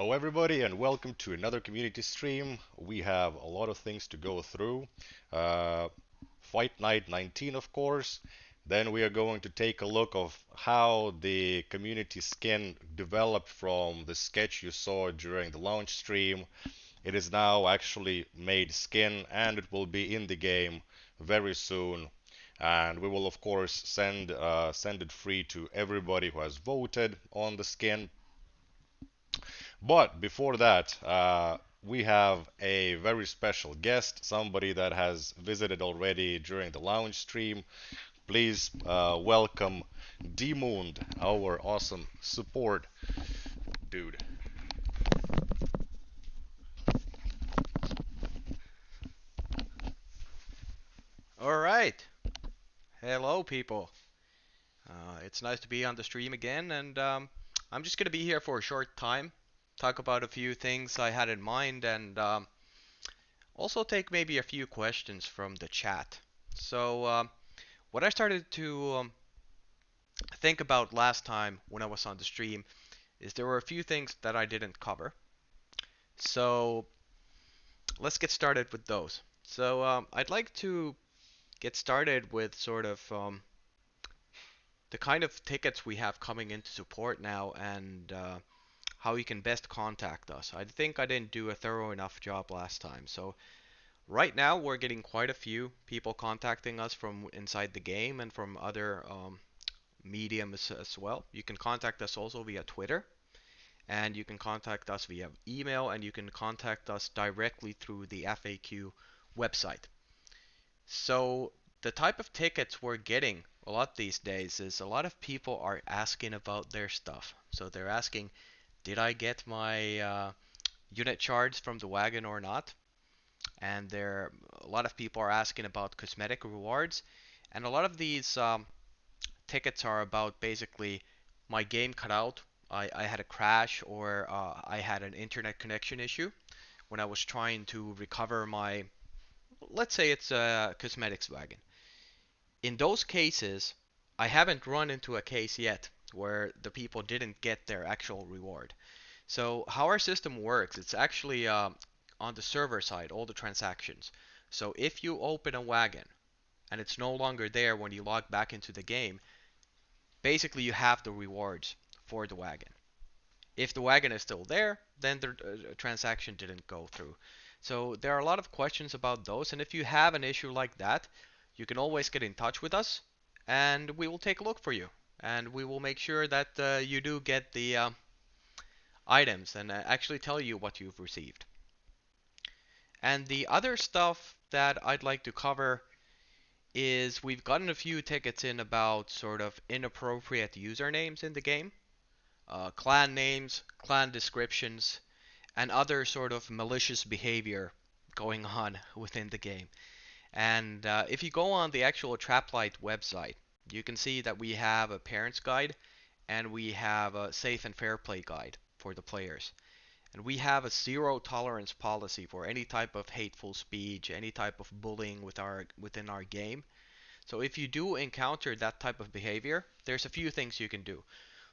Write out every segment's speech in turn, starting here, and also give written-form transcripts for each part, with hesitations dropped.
Hello, everybody, and welcome to another community stream. We have a lot of things to go through. Uh, Fight Night 19, of course. Then we are going to take a look of how the community skin developed from the sketch you saw during the launch stream. It is now actually made skin, and it will be in the game very soon. And we will, of course, send it free to everybody who has voted on the skin. But before that, we have a very special guest, somebody that has visited already during the lounge stream. Please welcome Moond, our awesome support dude. All right. Hello, people. It's nice to be on the stream again, and I'm just going to be here for a short time, talk about a few things I had in mind, and also take maybe a few questions from the chat. So, what I started to think about last time when I was on the stream is there were a few things that I didn't cover. So, let's get started with those. So, I'd like to get started with sort of the kind of tickets we have coming into support now and how you can best contact us. I think I didn't do a thorough enough job last time. So right now we're getting quite a few people contacting us from inside the game and from other mediums as well. You can contact us also via Twitter, and you can contact us via email, and you can contact us directly through the FAQ website. So the type of tickets we're getting a lot these days is a lot of people are asking about their stuff. So they're asking, did I get my unit charge from the wagon or not? And there a lot of people are asking about cosmetic rewards, and a lot of these tickets are about basically my game cut out. I had a crash or I had an internet connection issue when I was trying to recover my, let's say it's a cosmetics wagon. In those cases, I haven't run into a case yet where the people didn't get their actual reward. So how our system works, it's actually on the server side, all the transactions. So if you open a wagon and it's no longer there when you log back into the game, basically you have the rewards for the wagon. If the wagon is still there, then the transaction didn't go through. So there are a lot of questions about those, and if you have an issue like that, you can always get in touch with us, and we will take a look for you, and we will make sure that you do get the items and actually tell you what you've received. And the other stuff that I'd like to cover is we've gotten a few tickets in about sort of inappropriate usernames in the game, clan names, clan descriptions, and other sort of malicious behavior going on within the game. And if you go on the actual Traplight website, you can see that we have a parents guide and we have a safe and fair play guide for the players. And we have a zero tolerance policy for any type of hateful speech, any type of bullying within our game. So if you do encounter that type of behavior, there's a few things you can do.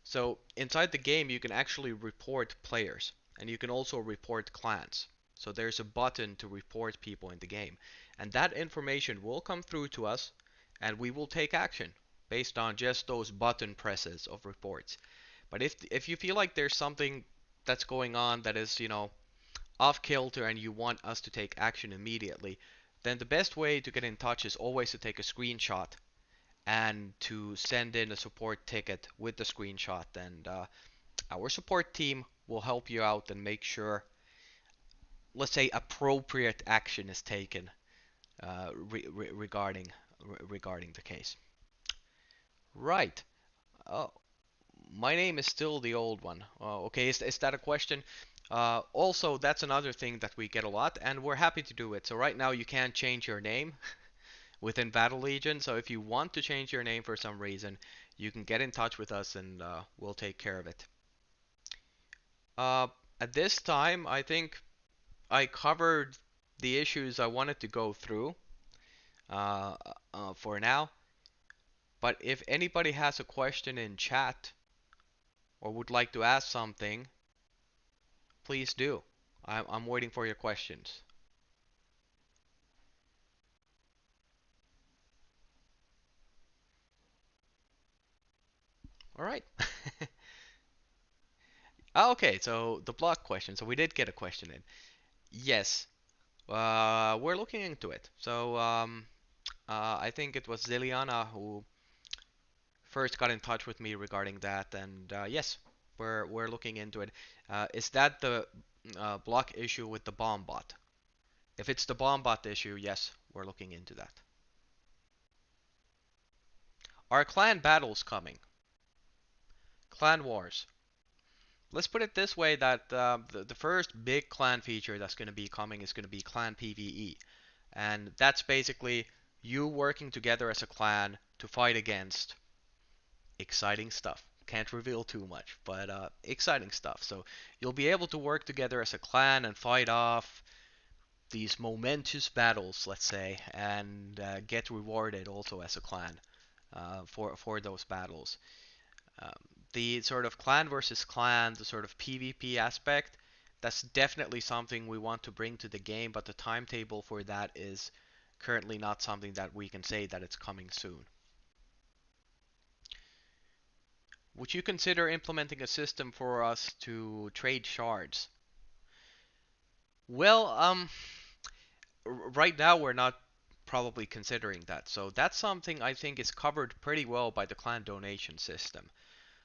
So inside the game, you can actually report players, and you can also report clans. So there's a button to report people in the game, and that information will come through to us, and we will take action based on just those button presses of reports. But if you feel like there's something that's going on that is, off kilter and you want us to take action immediately, then the best way to get in touch is always to take a screenshot and to send in a support ticket with the screenshot. And our support team will help you out and make sure, let's say, appropriate action is taken regarding the case. Right. Oh, my name is still the old one. Okay, is that a question? Also, that's another thing that we get a lot, and we're happy to do it. So right now you can't change your name within Battle Legion. So if you want to change your name for some reason, you can get in touch with us and we'll take care of it. Uh, at this time, I think I covered the issues I wanted to go through uh, for now. But if anybody has a question in chat or would like to ask something, please do. I'm waiting for your questions. All right. Okay, so the block question. So we did get a question in. Yes, we're looking into it. I think it was Ziliana who first got in touch with me regarding that, and yes, we're looking into it. Is that the block issue with the bomb bot? If it's the bomb bot issue, yes, we're looking into that. Are clan battles coming? Clan wars. Let's put it this way: that the first big clan feature that's going to be coming is going to be clan PvE, and that's basically you working together as a clan to fight against exciting stuff. Can't reveal too much, but exciting stuff. So you'll be able to work together as a clan and fight off these momentous battles, let's say, and get rewarded also as a clan for those battles. Um, the sort of clan versus clan, the sort of PvP aspect, that's definitely something we want to bring to the game, but the timetable for that is currently not something that we can say that it's coming soon. Would you consider implementing a system for us to trade shards? Well, right now we're not probably considering that. So that's something I think is covered pretty well by the clan donation system.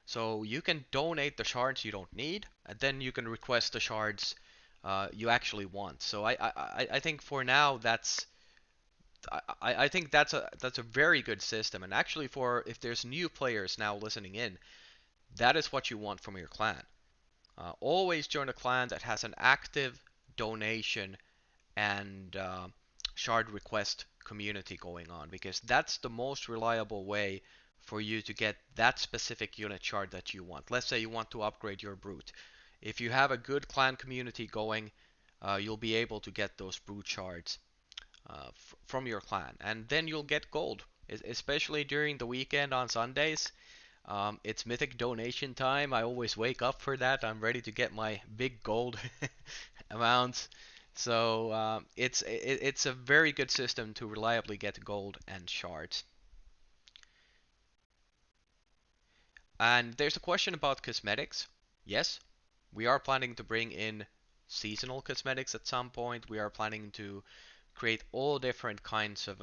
So you can donate the shards you don't need, and then you can request the shards you actually want. So I think for now I think that's a very good system. And actually, for if there's new players now listening in, that is what you want from your clan. Always join a clan that has an active donation and shard request community going on, because that's the most reliable way for you to get that specific unit shard that you want. Let's say you want to upgrade your brute. If you have a good clan community going, you'll be able to get those brute shards from your clan, and then you'll get gold, especially during the weekend on Sundays. It's Mythic donation time. I always wake up for that. I'm ready to get my big gold amounts. So it's a very good system to reliably get gold and shards. And there's a question about cosmetics. Yes, we are planning to bring in seasonal cosmetics at some point. We are planning to create all different kinds of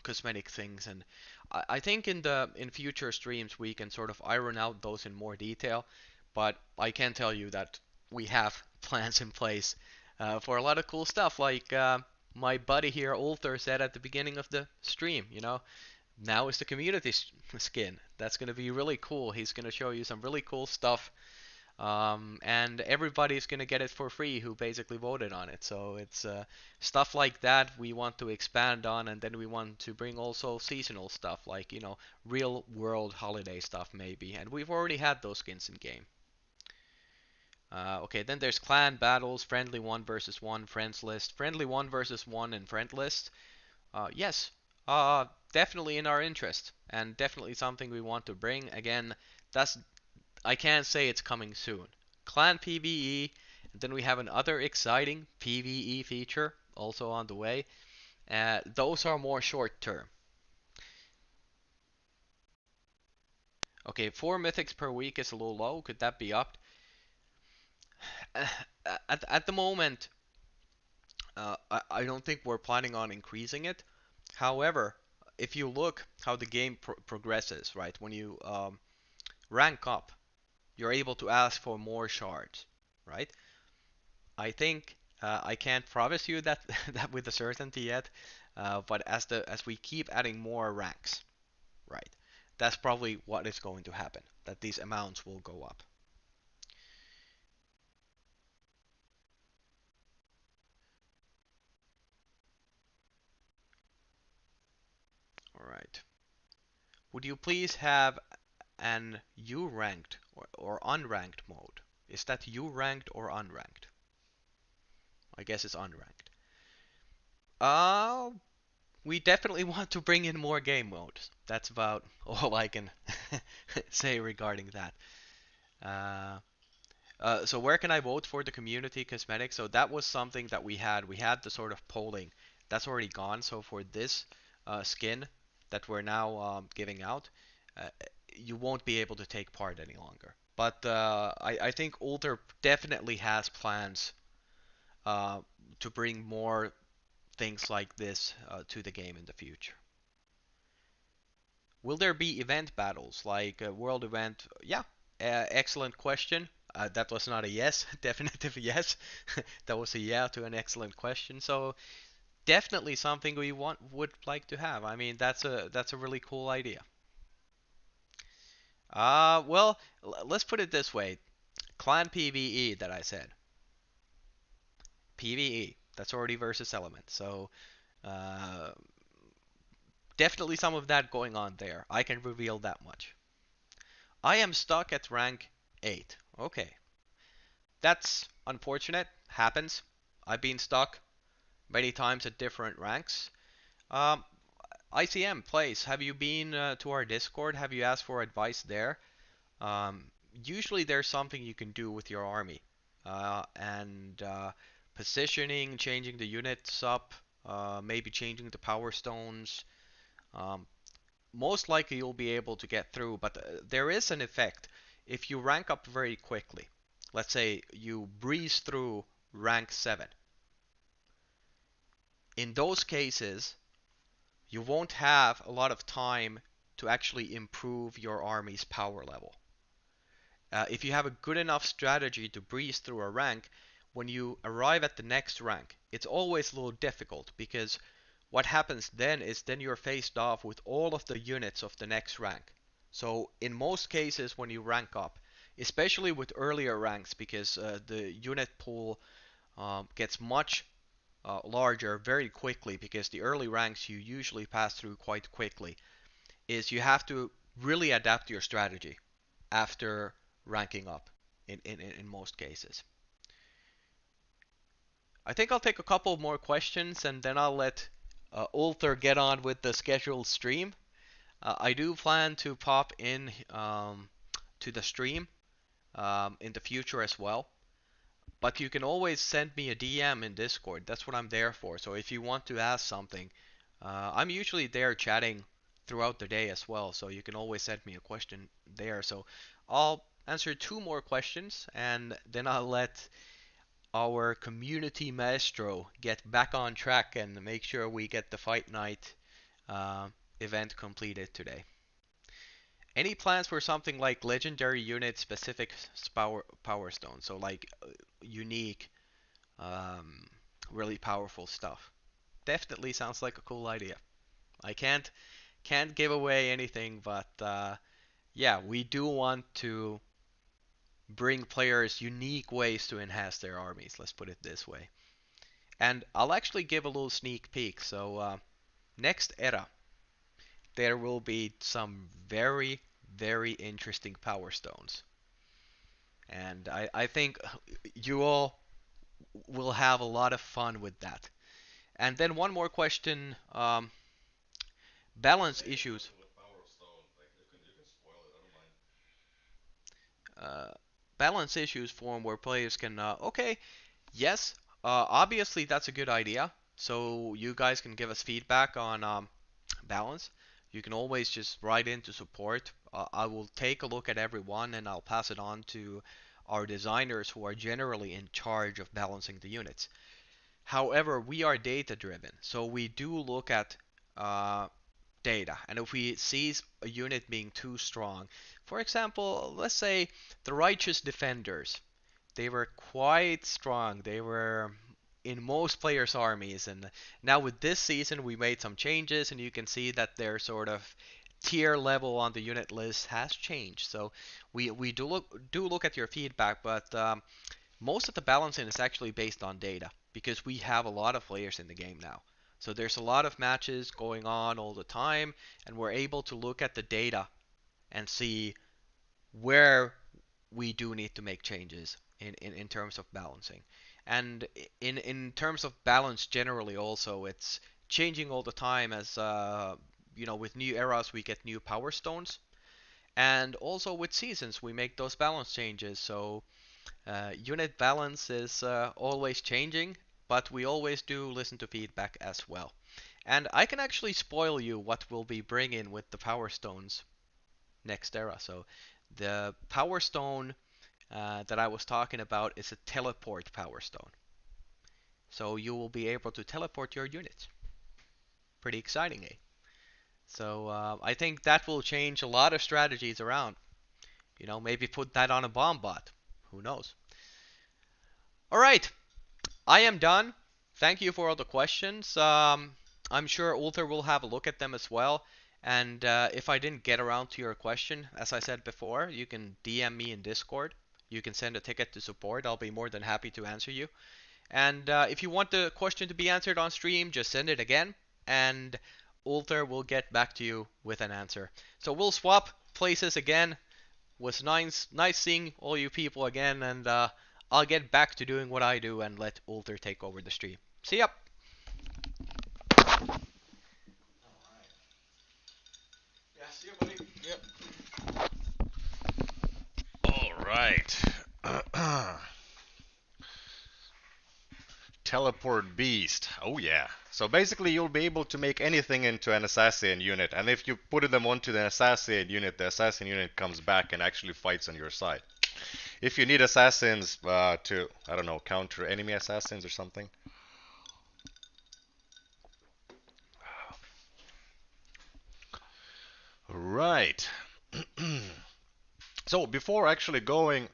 cosmetic things, and I think in future streams we can sort of iron out those in more detail. But I can tell you that we have plans in place for a lot of cool stuff, like my buddy here, Ulthar, said at the beginning of the stream. Now is the community skin. That's going to be really cool. He's going to show you some really cool stuff, and everybody's gonna get it for free who basically voted on it. So it's stuff like that we want to expand on, and then we want to bring also seasonal stuff, like real world holiday stuff maybe. And we've already had those skins in game. Okay, then there's clan battles, friendly one versus one, friends list, friendly one versus one, and friend list. Yes, definitely in our interest, and definitely something we want to bring. Again, that's I can't say it's coming soon. Clan PvE, and then we have another exciting PvE feature also on the way. Those are more short term. Okay, 4 mythics per week is a little low. Could that be upped? Uh, at the moment, I don't think we're planning on increasing it. However, if you look how the game progresses, right, when you rank up, you're able to ask for more shards, right? I think I can't promise you that that with a certainty yet, but as we keep adding more ranks, right, that's probably what is going to happen. That these amounts will go up. All right. Would you please have an U ranked or unranked mode? Is that U ranked or unranked? I guess it's unranked. Uh, we definitely want to bring in more game modes. That's about all I can say regarding that. Uh, So where can I vote for the community cosmetic? So that was something that we had. We had the sort of polling. That's already gone. So for this skin that we're now giving out, uh, you won't be able to take part any longer. But I think Ulter definitely has plans uh, to bring more things like this to the game in the future. Will there be event battles like a world event? Yeah, excellent question. That was not a yes, definitive yes. That was a yeah to an excellent question. So definitely something we want would like to have. I mean, that's a really cool idea. Well, let's put it this way: Clan PVE that I said, PVE. That's already versus element. So uh, definitely some of that going on there. I can reveal that much. I am stuck at rank 8. Okay, that's unfortunate. Happens. I've been stuck many times at different ranks. Um, ICM plays. Have you been to our Discord? Have you asked for advice there? Um, Usually there's something you can do with your army, and positioning, changing the units up, maybe changing the power stones. Um, Most likely you'll be able to get through, but there is an effect. If you rank up very quickly, let's say you breeze through rank 7, in those cases, you won't have a lot of time to actually improve your army's power level. If you have a good enough strategy to breeze through a rank, when you arrive at the next rank, it's always a little difficult because what happens then you're faced off with all of the units of the next rank. So in most cases when you rank up, especially with earlier ranks because the unit pool gets much larger very quickly because the early ranks you usually pass through quite quickly, is you have to really adapt your strategy after ranking up in most cases. I think I'll take a couple more questions and then I'll let Ulther get on with the scheduled stream. I do plan to pop in to the stream in the future as well. But you can always send me a DM in Discord. That's what I'm there for. So if you want to ask something, I'm usually there chatting throughout the day as well. So you can always send me a question there. So I'll answer two more questions and then I'll let our community maestro get back on track and make sure we get the fight night uh, event completed today. Any plans for something like legendary unit specific power stone? So like unique, um, really powerful stuff. Definitely sounds like a cool idea. I can't give away anything, but yeah, we do want to bring players unique ways to enhance their armies. Let's put it this way. And I'll actually give a little sneak peek. So next era, there will be some very interesting power stones, and I think you all will have a lot of fun with that. And then one more question. Balance issues. Uh, Balance issues form where players can. Okay, yes. Obviously, that's a good idea. So you guys can give us feedback on balance. You can always just write into support. I will take a look at every one and I'll pass it on to our designers who are generally in charge of balancing the units. However, we are data driven, so we do look at uh, data. And if we see a unit being too strong, for example, let's say the Righteous Defenders, they were quite strong. They were in most players' armies, and now with this season we made some changes, and you can see that their sort of tier level on the unit list has changed. So we do look at your feedback, but most of the balancing is actually based on data because we have a lot of players in the game now. So there's a lot of matches going on all the time, and we're able to look at the data and see where we do need to make changes in terms of balancing. And in terms of balance generally also, it's changing all the time as with new eras we get new power stones, and also with seasons we make those balance changes. So Unit balance is always changing, but we always do listen to feedback as well. And I can actually spoil you what we'll be bringing with the Power Stones next era. So the Power Stone that I was talking about is a teleport Power Stone. So you will be able to teleport your units. Pretty exciting, eh? So I think that will change a lot of strategies around. Maybe put that on a bomb bot. Who knows? All right, I am done. Thank you for all the questions. I'm sure Ulter will have a look at them as well. And if I didn't get around to your question, as I said before, you can DM me in Discord. You can send a ticket to support. I'll be more than happy to answer you. And if you want the question to be answered on stream, just send it again, and Ulter will get back to you with an answer. So we'll swap places again. Was nice seeing all you people again, and I'll get back to doing what I do and let Ulter take over the stream. See ya. Yeah, see ya, buddy. Yep. All right. Teleport beast. Oh yeah. So basically you'll be able to make anything into an assassin unit, and if you put them onto the assassin unit comes back and actually fights on your side. If you need assassins to, I don't know, counter enemy assassins or something. Right. So before actually going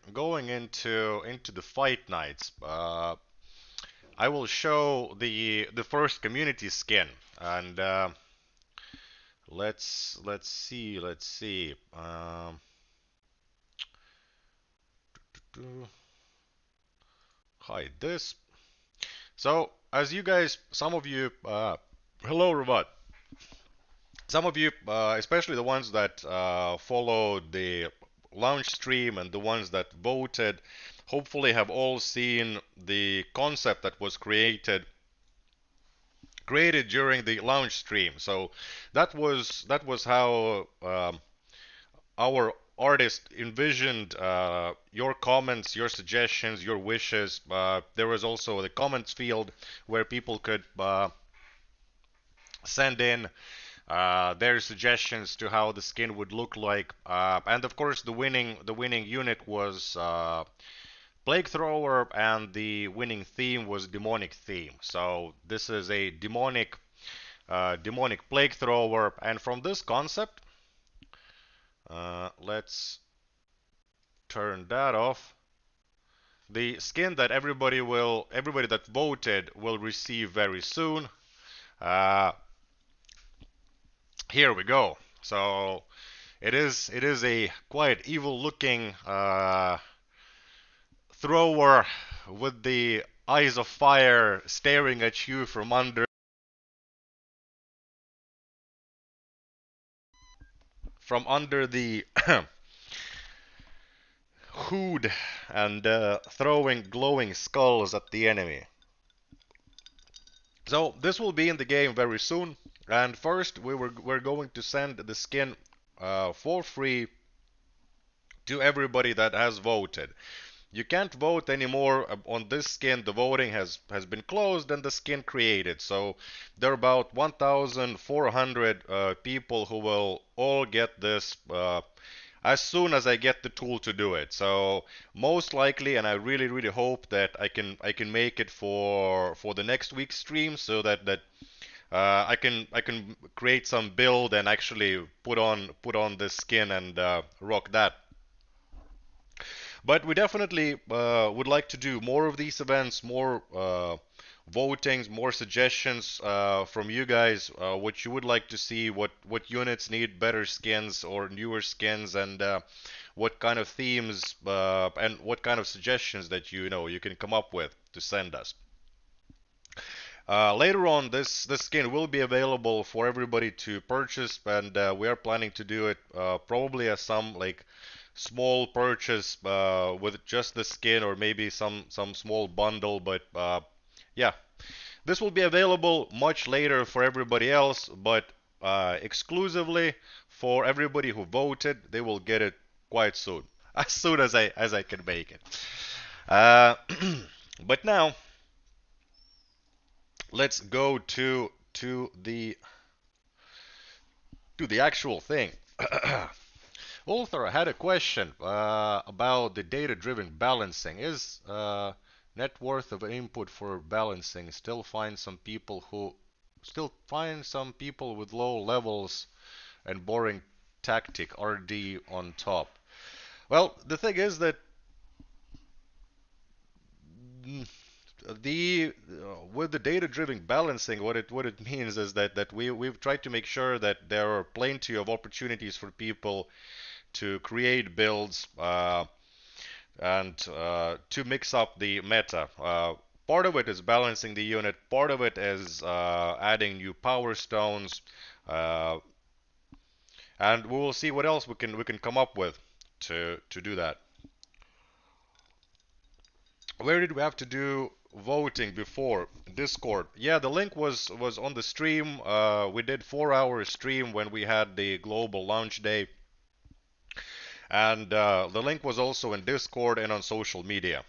into the fight nights, I will show the first community skin, and let's see. Hide this. So as you guys, some of you, hello Ravat. Some of you, especially the ones that followed the launch stream and the ones that voted, hopefully have all seen the concept that was created during the launch stream. So that was how our artist envisioned your comments, your suggestions, your wishes. There was also the comments field where people could send in their suggestions to how the skin would look like. And of course, the winning unit was Plague Thrower, and the winning theme was demonic theme. So this is a demonic Plague Thrower, and from this concept, let's turn that off. The skin that everybody that voted will receive very soon. Uh, Here we go. So it is a quite evil looking thrower with the eyes of fire staring at you from under the hood, and throwing glowing skulls at the enemy. So this will be in the game very soon. And first we're going to send the skin for free to everybody that has voted. You can't vote anymore on this skin. The voting has been closed and the skin created. So there are about 1,400 people who will all get this as soon as I get the tool to do it. So most likely, and I really hope that I can make it for the next week's stream, so that I can create some build and actually put on this skin and rock that. But we definitely would like to do more of these events, more votings, more suggestions from you guys, what you would like to see, what units need better skins or newer skins, and what kind of themes and what kind of suggestions that you can come up with to send us. Later on, this skin will be available for everybody to purchase, and we are planning to do it probably as some like small purchase with just the skin, or maybe some small bundle. But yeah, this will be available much later for everybody else, but exclusively for everybody who voted. They will get it quite soon, as soon as I can make it. Uh, but now let's go to the actual thing. Ulthar had a question about the data-driven balancing. Is net worth of an input for balancing still find some people with low levels and boring tactic RD on top? Well, the thing is that mm, the with the data-driven balancing, what it means is that we've tried to make sure that there are plenty of opportunities for people to create builds and to mix up the meta. Part of it is balancing the unit. Part of it is adding new power stones, uh, and we will see what else we can come up with to do that. Where did we have to do voting before? Discord. Yeah, the link was on the stream. We did 4 hour stream when we had the global launch day, and the link was also in Discord and on social media.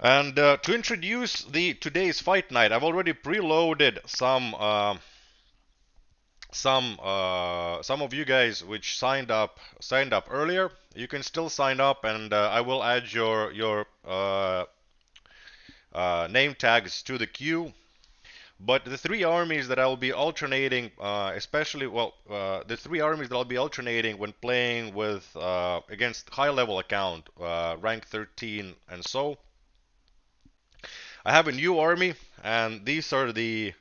And to introduce the today's fight night, I've already preloaded some of you guys which signed up earlier. You can still sign up, and I will add your name tags to the queue. But the three armies that I'll be alternating, the three armies that I'll be alternating when playing with against high-level account, rank 13 and so. I have a new army, and these are the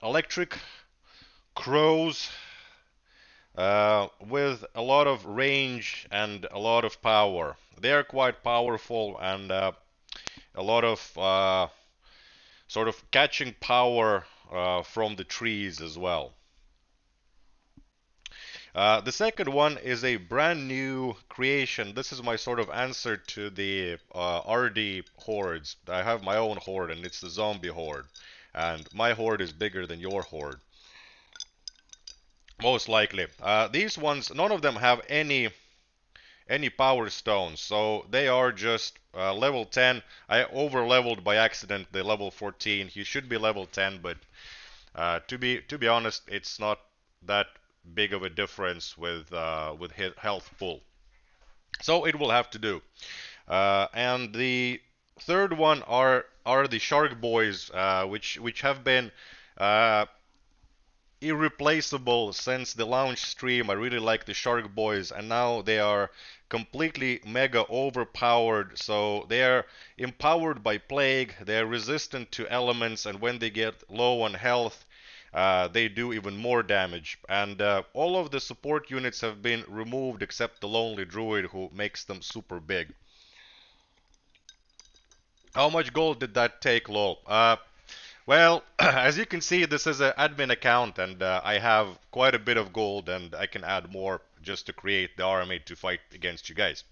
electric crows with a lot of range and a lot of power. They are quite powerful, and a lot of sort of catching power from the trees as well. The second one is a brand new creation. This is my sort of answer to the RD hordes. I have my own horde, and it's the zombie horde. And my horde is bigger than your horde, most likely. These ones, none of them have any power stones, so they are just level 10. I over leveled by accident the level 14. He should be level 10, but to be honest, it's not that big of a difference with health pool. So it will have to do. And the third one are the Shark Boys, which have been uh, irreplaceable since the launch stream. I really like the Shark Boys, and now they are completely mega overpowered. So they are empowered by plague, they are resistant to elements, and when they get low on health, they do even more damage. And all of the support units have been removed except the Lonely Druid, who makes them super big. How much gold did that take, lol? Well, as you can see, this is an admin account, and I have quite a bit of gold, and I can add more just to create the army to fight against you guys.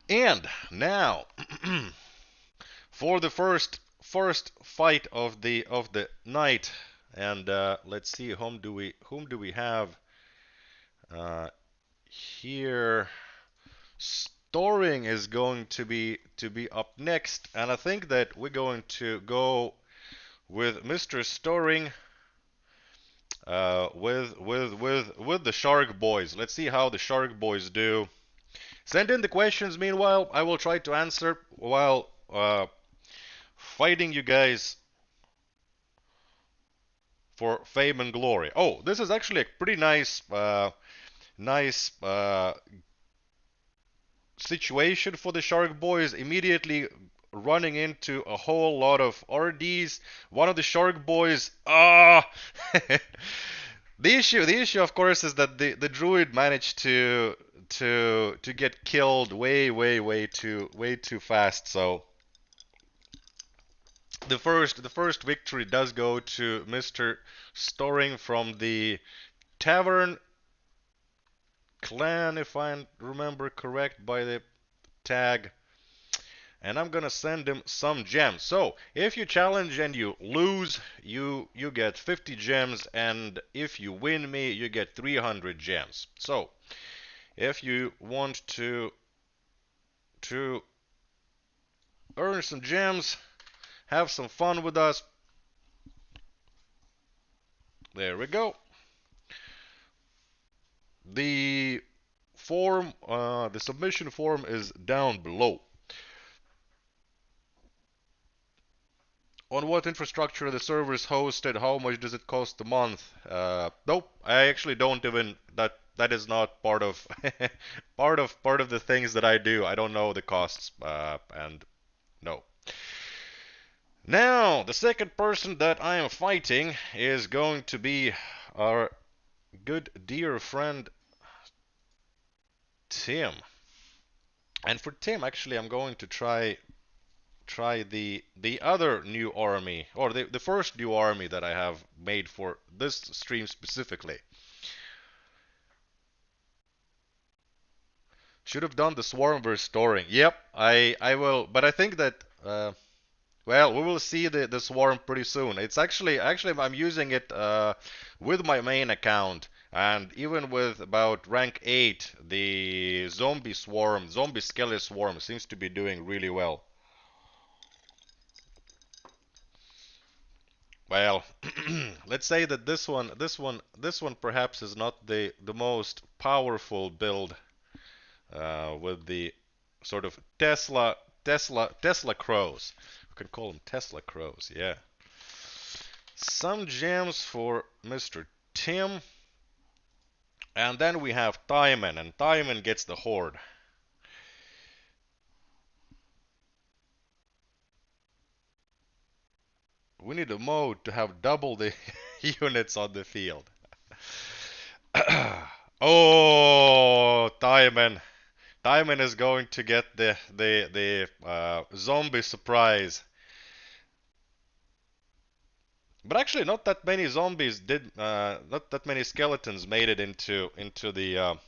And now, for the first fight of the night, and let's see, whom do we have here? Storing is going to be up next, and I think that we're going to go with Mr. Storing with the Shark Boys. Let's see how the Shark Boys do. Send in the questions. Meanwhile, I will try to answer while fighting you guys for fame and glory. Oh, this is actually a pretty nice situation for the Shark Boys. Immediately running into a whole lot of RDs. One of the Shark Boys, the issue, of course, is that the druid managed to get killed way too fast. So the first victory does go to Mr. Storing from the Tavern Clan, if I remember correct by the tag. And I'm gonna send him some gems. So if you challenge and you lose, you get 50 gems, and if you win me, you get 300 gems. So if you want to earn some gems, have some fun with us, there we go. The the submission form is down below. On what infrastructure the server is hosted? How much does it cost a month? Nope, I actually don't even that is not part of part of the things that I do. I don't know the costs, and no. Now, the second person that I am fighting is going to be our good dear friend Tim. And for Tim, actually, I'm going to try the other new army, or the first new army that I have made for this stream specifically. Should have done the Swarmverse storing. Yep, I will, but I think that well, we will see the swarm pretty soon. It's actually I'm using it with my main account, and even with about rank 8, the zombie skelly swarm seems to be doing really well. Well, let's say that this one perhaps is not the most powerful build with the sort of Tesla crows. We can call them Tesla crows, yeah. Some gems for Mr. Tim. And then we have Timon, and Timon gets the horde. We need a mode to have double the units on the field. Oh, Timon. Timon is going to get the zombie surprise. But actually, not that many zombies did. Not that many skeletons made it into the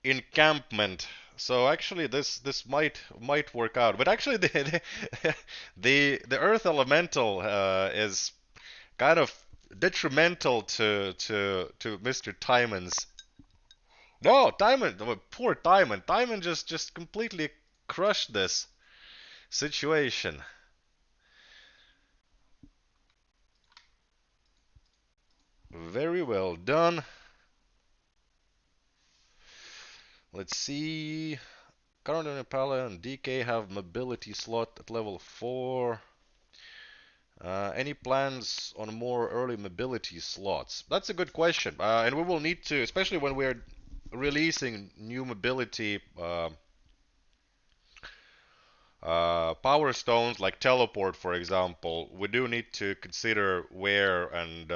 encampment. So actually, this might work out. But actually, the Earth Elemental is kind of detrimental to Mr. Timon's. No, Timon, oh, poor Timon. Timon just completely crushed this situation. Very well done. Let's see. Current Impala and DK have mobility slot at level 4. Any plans on more early mobility slots? That's a good question. And we will need to, especially when we're releasing new mobility power stones like teleport, for example. We do need to consider where and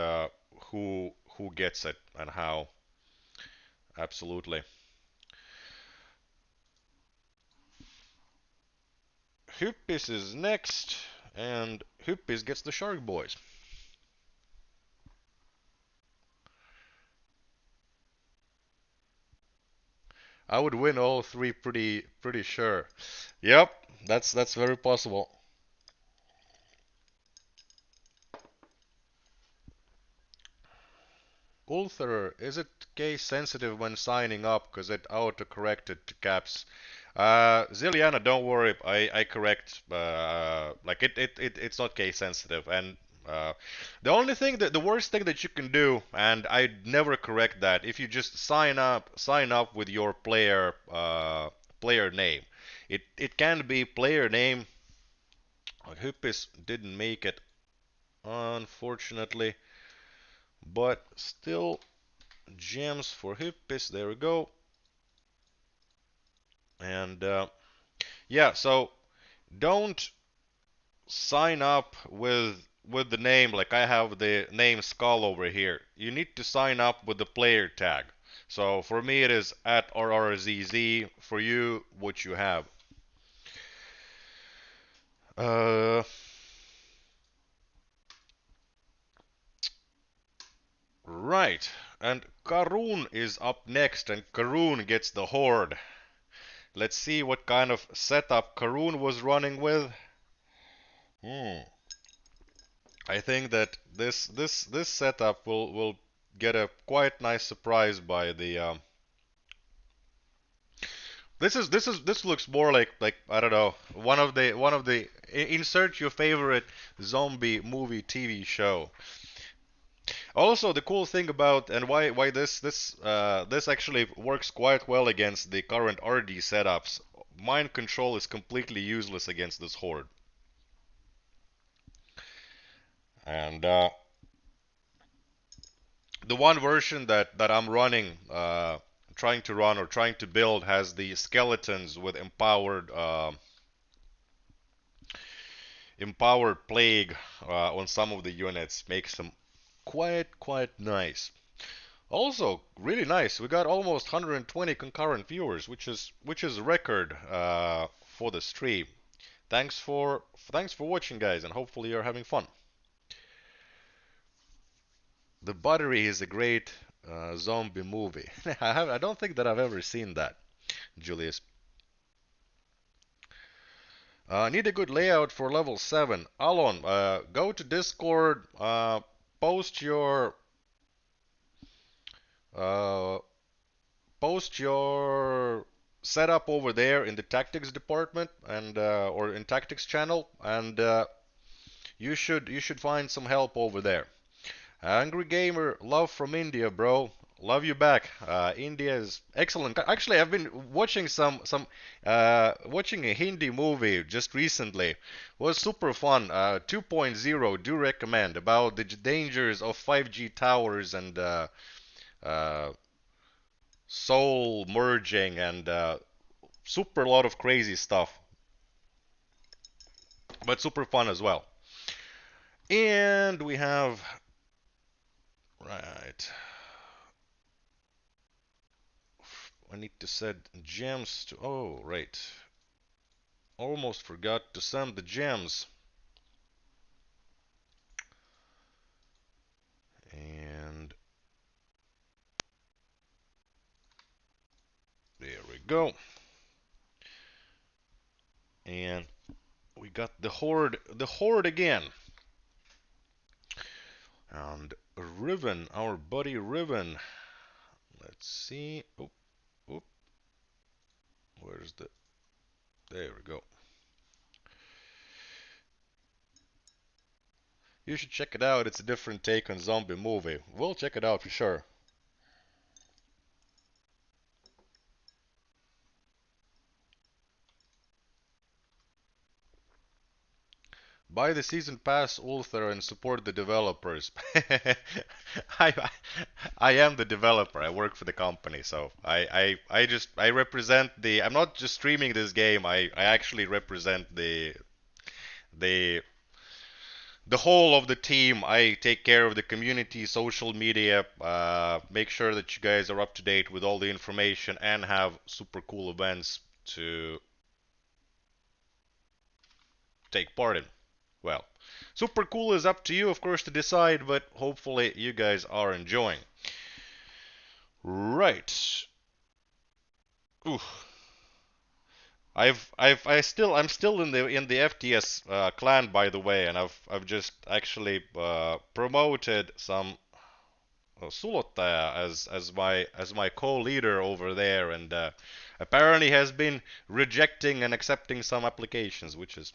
who gets it and how. Absolutely. Hyppis is next, and Hyppis gets the Shark Boys. I would win all three pretty sure. Yep, that's very possible. Ulther, is it case sensitive when signing up because it auto-corrected to caps? Ziliana, don't worry, I correct. Like it's not case sensitive, and the only thing that the worst thing that you can do, and I never correct that, if you just sign up with your player name. It can be player name. Hyppis didn't make it, unfortunately, but still gems for Hyppis. There we go. And yeah, so don't sign up with the name like I have the name Skull over here. You need to sign up with the player tag. So for me it is at RRZZ. For you, what you have. Uh, right. And Karun is up next, and Karun gets the horde. Let's see what kind of setup Karun was running with. Hmm. I think that this setup will get a quite nice surprise by the. This looks more like I don't know, one of the insert your favorite zombie movie TV show. Also, the cool thing about and why this actually works quite well against the current RD setups. Mind control is completely useless against this horde. And the one version that I'm running, trying to run or trying to build, has the skeletons with empowered plague on some of the units. Makes them quite nice. Also, really nice. We got almost 120 concurrent viewers, which is a record for the stream. Thanks for watching, guys, and hopefully you're having fun. The Battery is a great zombie movie. I don't think that I've ever seen that, Julius. Need a good layout for level 7. Alon, go to Discord, post your uh, post your setup over there in the tactics department and or in tactics channel, and you should find some help over there. Angry Gamer, love from India, bro. Love you back. India is excellent. Actually, I've been watching watching a Hindi movie just recently. Was super fun. 2.0, do recommend, about the dangers of 5G towers and uh, soul merging and super lot of crazy stuff, but super fun as well. And we have right. I need to set gems to. Oh, right. Almost forgot to send the gems. And there we go. And we got the horde again. And Riven, our buddy Riven. Let's see. Oh, oh, where's the? There we go. You should check it out. It's a different take on zombie movie. We'll check it out for sure. Buy the season pass, Ulthar, and support the developers. I, I am the developer. I work for the company, so I represent the. I'm not just streaming this game. I actually represent the the whole of the team. I take care of the community, social media, make sure that you guys are up to date with all the information, and have super cool events to take part in. Well, super cool is up to you, of course, to decide, but hopefully you guys are enjoying. Right. Ooh. I'm still in the FTS clan, by the way, and I've just actually promoted some Sulottaja as my co-leader over there, and apparently has been rejecting and accepting some applications, which is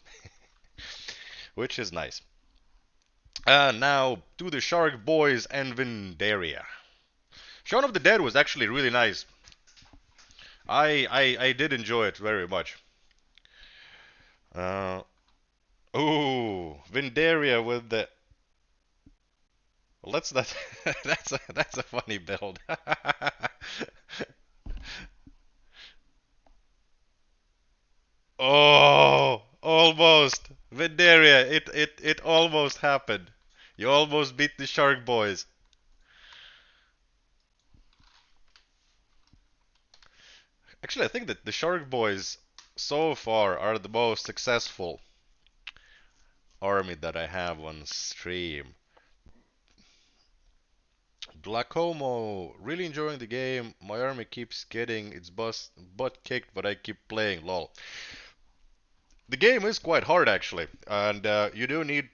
nice. Now to the Shark Boys and Vindaria. Shaun of the Dead was actually really nice. I did enjoy it very much. Uh, ooh, Vindaria with the. Well, that's that. That's a funny build. Oh, almost Vindaria. It almost happened. You almost beat the Shark Boys. Actually, I think that the Shark Boys so far are the most successful army that I have on stream. Glaucomo, really enjoying the game. My army keeps getting its butt kicked, but I keep playing. Lol. The game is quite hard actually, and you do need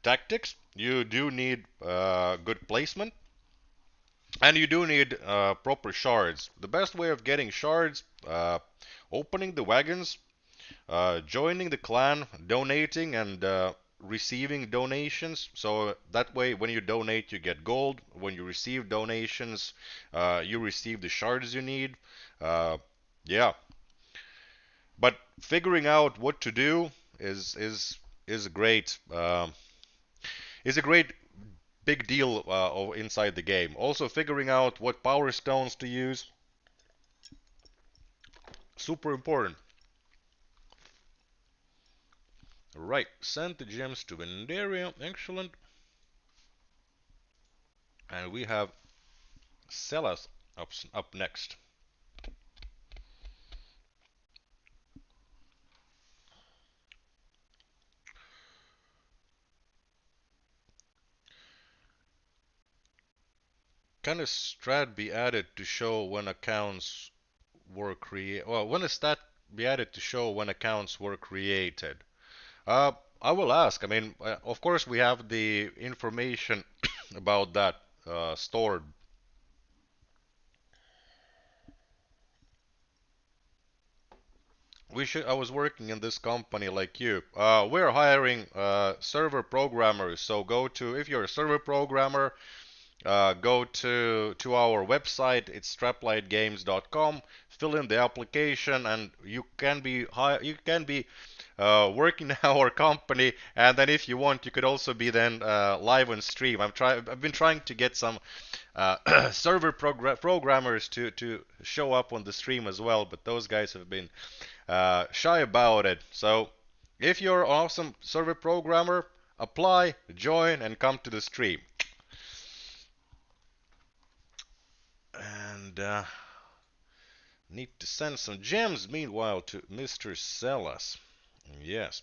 tactics. You do need good placement. And you do need proper shards. The best way of getting shards, opening the wagons, joining the clan, donating, and receiving donations. So that way, when you donate, you get gold. When you receive donations, you receive the shards you need. Uh, yeah, but figuring out what to do is is is great. Is a great big deal inside the game. Also, figuring out what power stones to use, super important. Right, send the gems to Vendaria, excellent. And we have Celas up next. Can a strat be added to show when accounts were created? Well, when a stat be added to show when accounts were created? Uh, I will ask. I mean, of course, we have the information about that stored. We should. I was working in this company like you. We're hiring server programmers. So go to if you're a server programmer, go to our website. It's straplightgames.com. Fill in the application, and you can be working in our company. And then if you want, you could also be then live on stream. I've been trying to get some server programmers to show up on the stream as well, but those guys have been shy about it. So if you're an awesome server programmer, apply, join, and come to the stream. And need to send some gems meanwhile to Mr. Sellas. Yes,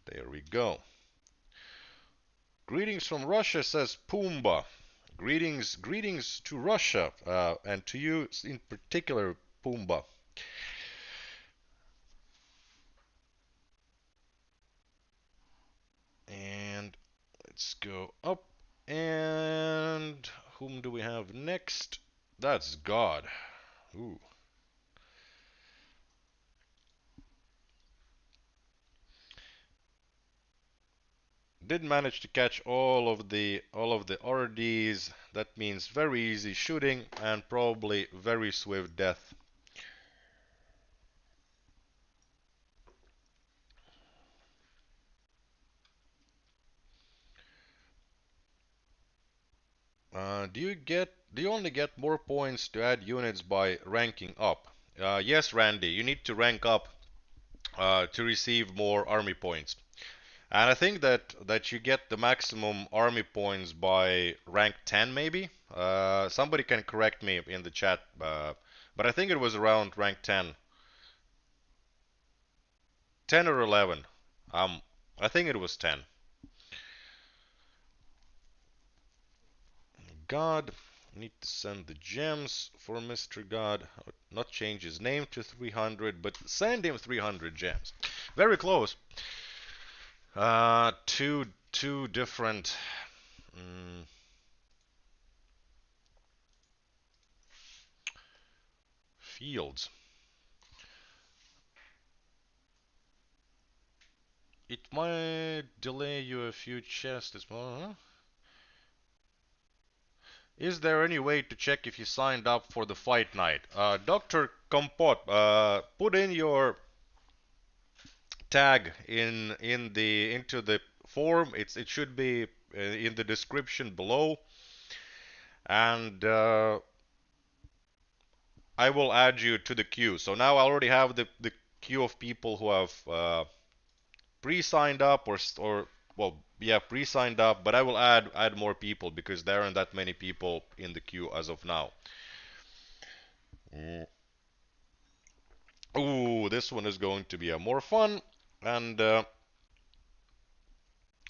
there we go. Greetings from Russia, says Pumbaa. Greetings to Russia, and to you in particular, Pumbaa. And let's go up. And whom do we have next? That's God. Ooh. Did manage to catch all of the RDs. That means very easy shooting and probably very swift death. Do you only get more points to add units by ranking up? Yes, Randy, you need to rank up to receive more army points. And I think that you get the maximum army points by rank 10 maybe. Somebody can correct me in the chat, but I think it was around rank 10. 10 or 11. I think it was 10. God, need to send the gems for Mr. God. Not change his name to 300, but send him 300 gems. Very close. Two different mm, fields. It might delay you a few chests as well. Huh? Is there any way to check if you signed up for the fight night? Dr. Compot, put in your tag into the form. It should be in the description below, and I will add you to the queue. So now I already have the queue of people who have pre-signed up or well, yeah, pre-signed up, but I will add more people because there aren't that many people in the queue as of now. Mm. Ooh, this one is going to be a more fun, and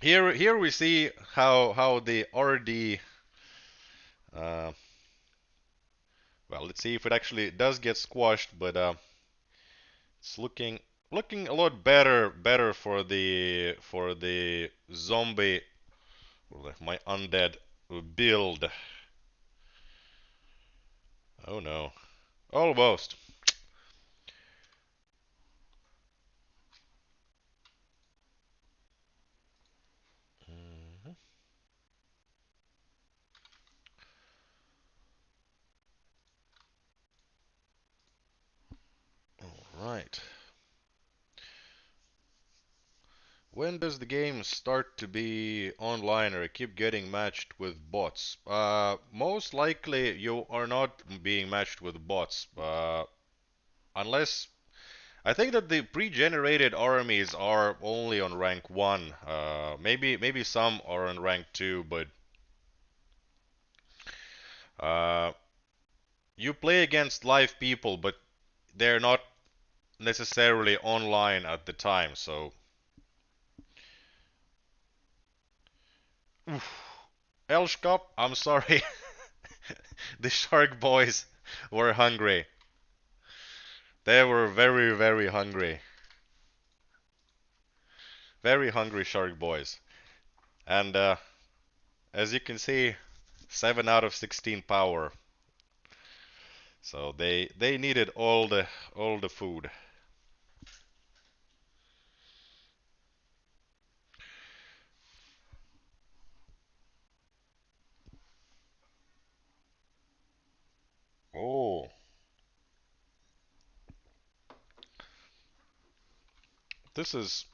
here we see how the RD. Uh, well, let's see if it actually does get squashed, but it's looking a lot better for the zombie, my undead. build. Oh no. Almost. Mhm. Right. When does the game start to be online or keep getting matched with bots? Most likely you are not being matched with bots, unless I think that the pre-generated armies are only on rank 1. Maybe some are on rank 2, but uh, you play against live people, but they're not necessarily online at the time. So, Elsh Cup, I'm sorry, the Shark Boys were hungry. They were very, very hungry. Very hungry Shark Boys. And as you can see, 7 out of 16 power. So they needed all the food. Oh, this is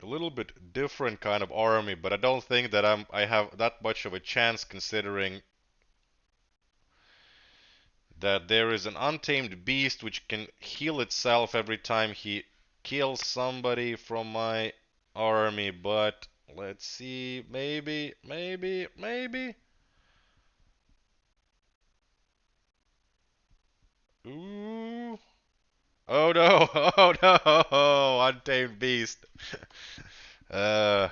a little bit different kind of army, but I don't think that I have that much of a chance considering that there is an untamed beast which can heal itself every time he kills somebody from my army, but let's see, maybe. Ooh. Oh no, oh no, untamed beast. Uh,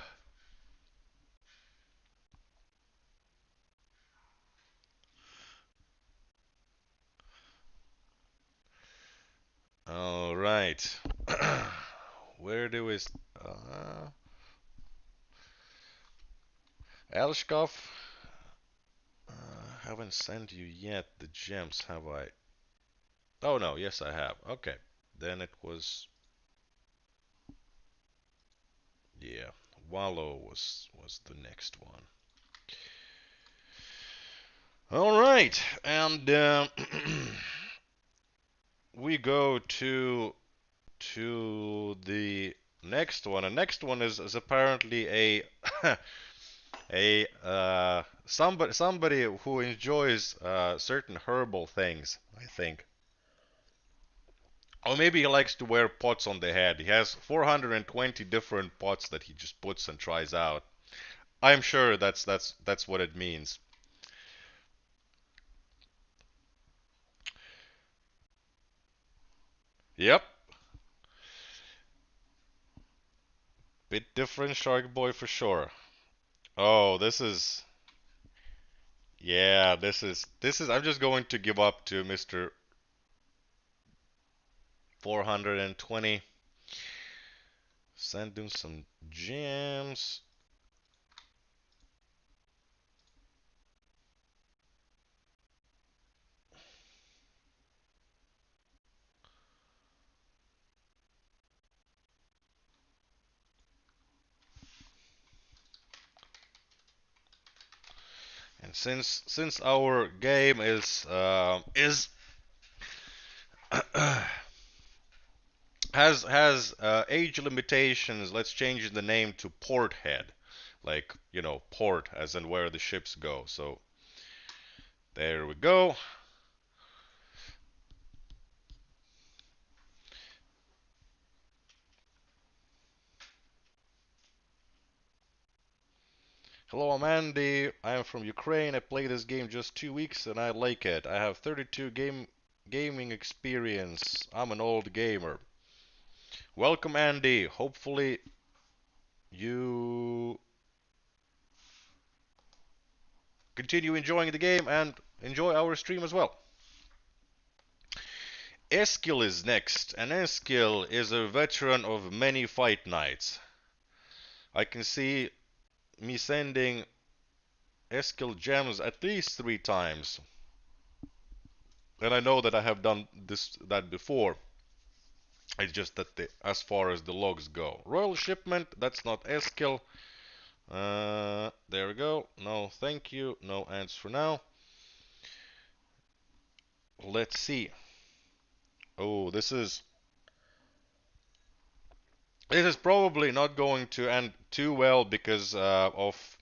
all right. Where do we? Elshkov? Haven't sent you yet the gems, have I? Oh no, yes I have. Okay. Then it was, yeah, Wallow was the next one. All right, and we go to the next one. The next one is apparently a somebody who enjoys certain herbal things, I think. Or maybe he likes to wear pots on the head. He has 420 different pots that he just puts and tries out. I'm sure that's what it means. Yep, bit different Shark Boy for sure. Oh, this is, yeah, this is I'm just going to give up to Mr. 420. Send him some gems. And since our game is has age limitations, let's change the name to Port Head, like port as in where the ships go. So there we go. Hello, I'm Andy. I am from Ukraine. I played this game just 2 weeks and I like it. I have 32 gaming experience. I'm an old gamer. Welcome, Andy. Hopefully you continue enjoying the game and enjoy our stream as well. Eskil is next, and Eskil is a veteran of many fight nights. I can see me sending Skill gems at least 3 times. And I know that I have done that before. It's just that as far as the logs go. Royal shipment, that's not skill. There we go. No, thank you. No ants for now. Let's see. Oh, this is probably not going to end too well because of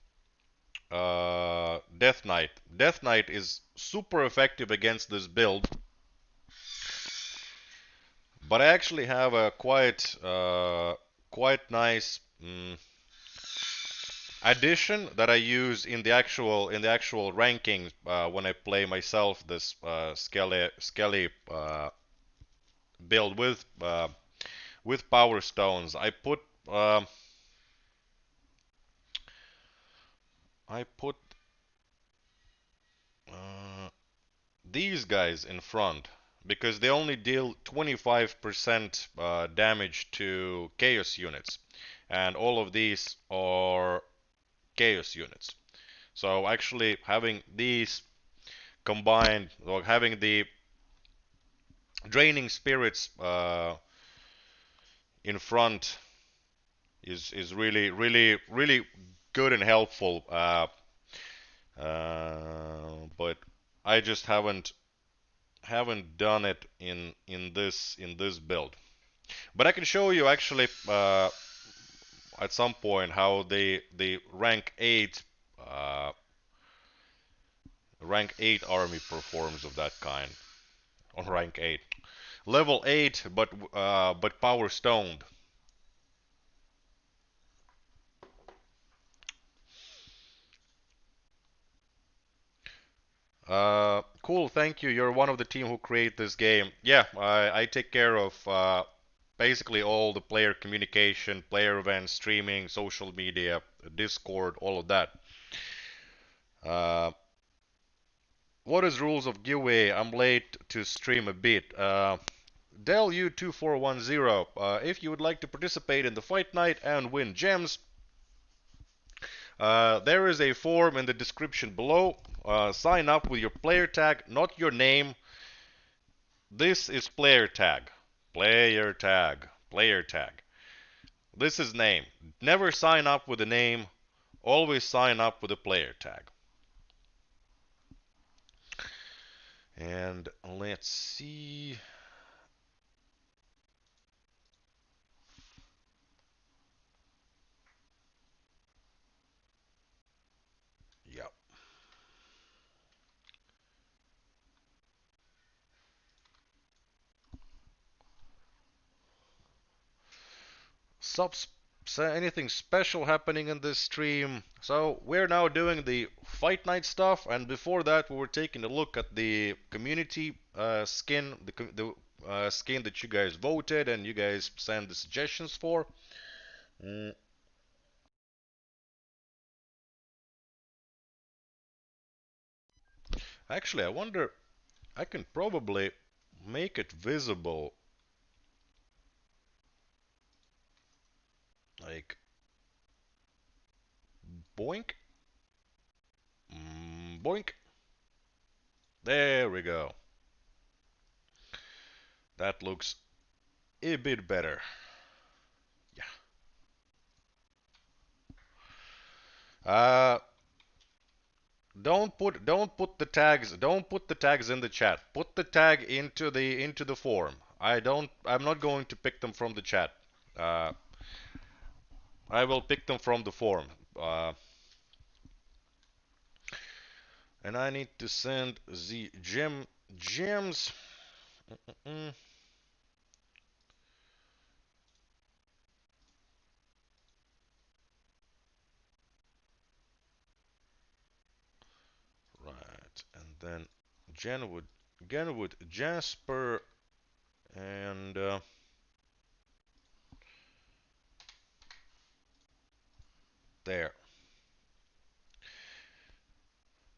Death Knight. Death Knight is super effective against this build, but I actually have a quite nice addition that I use in the actual ranking when I play myself this Skelly build with power stones. Uh, I put uh, these guys in front because they only deal 25% damage to chaos units, and all of these are chaos units. So actually having these combined, or having the draining spirits in front is really good and helpful. But I just haven't done it in this build. But I can show you actually at some point how the uh, rank 8 army performs of that kind on rank 8. Level 8, but power stoned. Cool, thank you. You're one of the team who create this game. Yeah, I take care of basically all the player communication, player events, streaming, social media, Discord, all of that. Uh, what is rules of giveaway? I'm late to stream a bit. Del U2410, if you would like to participate in the fight night and win gems, there is a form in the description below. Sign up with your player tag, not your name. This is player tag. Player tag. Player tag. This is name. Never sign up with a name. Always sign up with a player tag. And let's see. Yep. Subs Anything special happening in this stream? So we're now doing the fight night stuff, and before that we were taking a look at the community skin, the skin that you guys voted and you guys sent the suggestions for. Mm, Actually, I wonder, I can probably make it visible, like boink, boink. There we go. That looks a bit better. Yeah. Uh, don't put the tags in the chat. Put the tag into the form. I'm not going to pick them from the chat. Uh, I will pick them from the form. And I need to send the gems. Mm, right, and then Genwood, Genwood, Jasper, and there.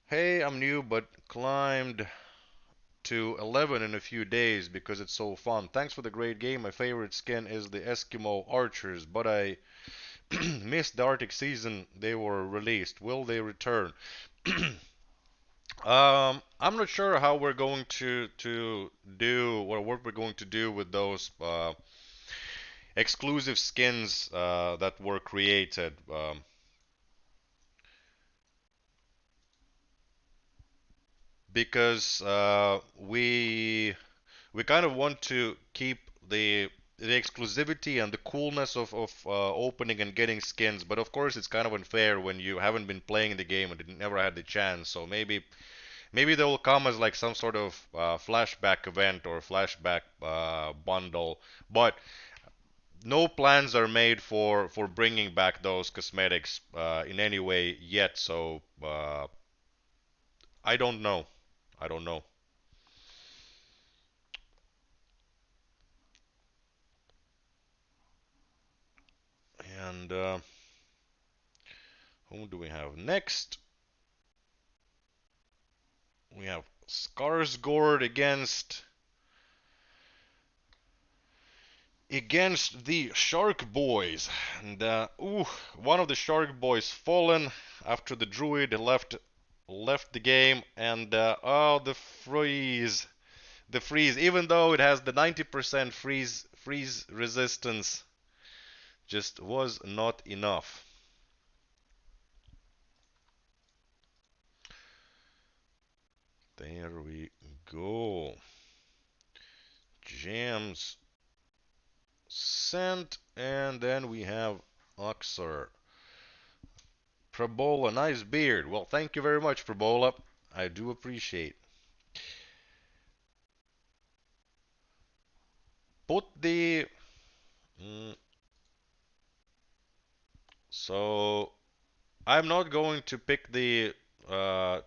Hey, I'm new but climbed to 11 in a few days because it's so fun. Thanks for the great game. My favorite skin is the Eskimo Archers, but I missed the Arctic season they were released. Will they return? I'm not sure how we're going to do or what we're going to do with those exclusive skins that were created. Because we kind of want to keep the exclusivity and the coolness of opening and getting skins, but of course it's kind of unfair when you haven't been playing the game and never had the chance. So maybe they will come as like some sort of flashback event or flashback bundle, but no plans are made for bringing back those cosmetics in any way yet. So I don't know. I don't know. And whom do we have next? We have Skarsgård against the Shark Boys, and one of the Shark Boys fallen after the Druid left the game, and oh, the freeze, even though it has the 90% freeze resistance, just was not enough. There we go. Gems sent, and then we have Oxer. Prabola, nice beard. Well, thank you very much, Prabola. I do appreciate. Put the. Mm, so I'm not going to pick the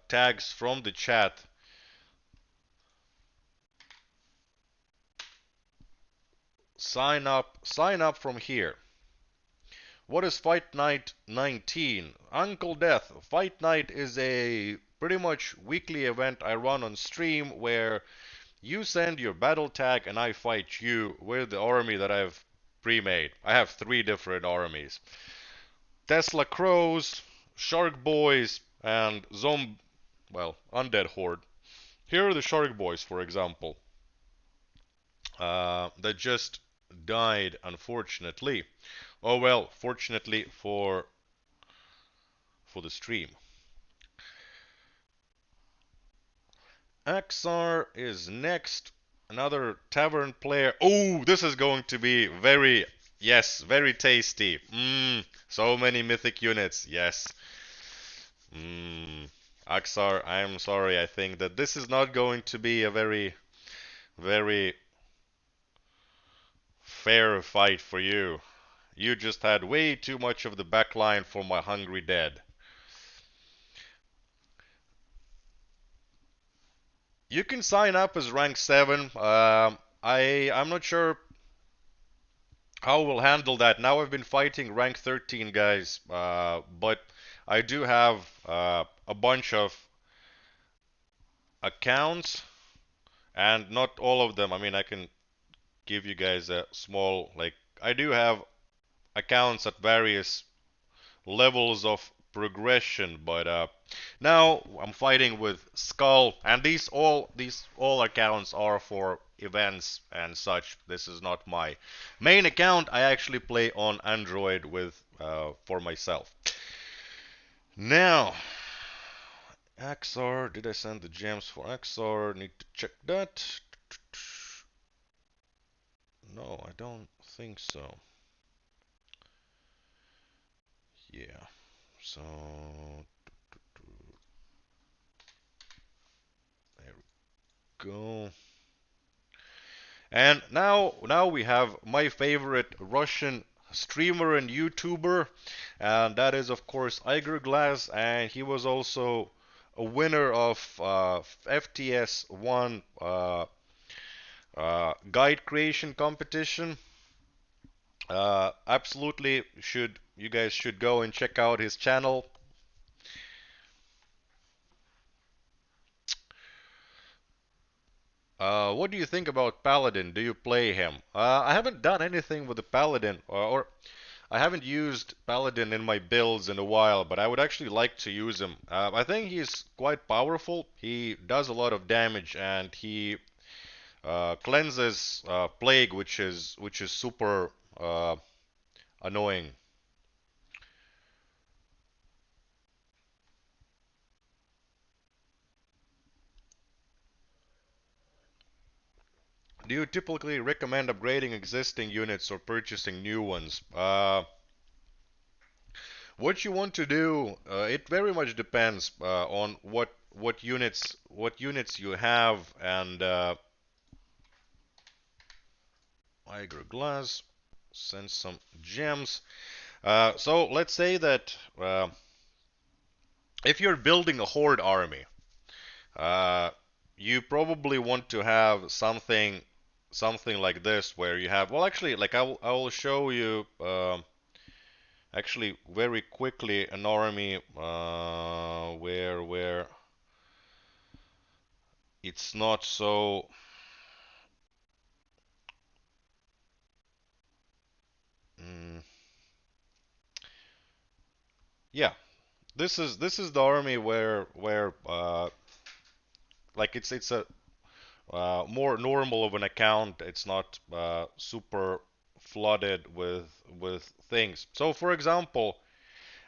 tags from the chat. Sign up from here. What is Fight Night 19? Uncle Death. Fight Night is a pretty much weekly event I run on stream where you send your battle tag and I fight you with the army that I've pre-made. I have three different armies. Tesla Crows, Shark Boys, and Undead Horde. Here are the Shark Boys, for example, that just died, unfortunately. Oh well, fortunately for the stream. Axar is next. Another tavern player. Oh, this is going to be very tasty. So many mythic units. Yes. Axar, I'm sorry. I think that this is not going to be a very fair fight for you. You just had way too much of the backline for my hungry dead. You can sign up as rank 7. I'm not sure how we'll handle that. Now I've been fighting rank 13 guys, but I do have a bunch of accounts, and not all of them. I mean, I can give you guys a small, like, I do have accounts at various levels of progression, but now I'm fighting with Skull, and these all accounts are for events and such. This is not my main account. I actually play on Android with for myself. Now, XR, did I send the gems for XR? Need to check that. No, I don't think so. Yeah. So there we go. And now we have my favorite Russian streamer and YouTuber, and that is of course Iger Glass, and he was also a winner of FTS 1 guide creation competition. Absolutely should you guys should go and check out his channel. What do you think about Paladin? Do you play him? I haven't done anything with the Paladin, or I haven't used Paladin in my builds in a while, but I would actually like to use him. I think he's quite powerful. He does a lot of damage, and he cleanses plague, which is super annoying. Do you typically recommend upgrading existing units or purchasing new ones? What you want to do, it very much depends on what units you have and Iger glass. Send some gems. So let's say that if you're building a horde army, uh, you probably want to have something like this where you have, well, actually, like I will show you actually very quickly an army where it's not so. Mm, yeah, this is the army where like it's a more normal of an account. It's not super flooded with things. So, for example,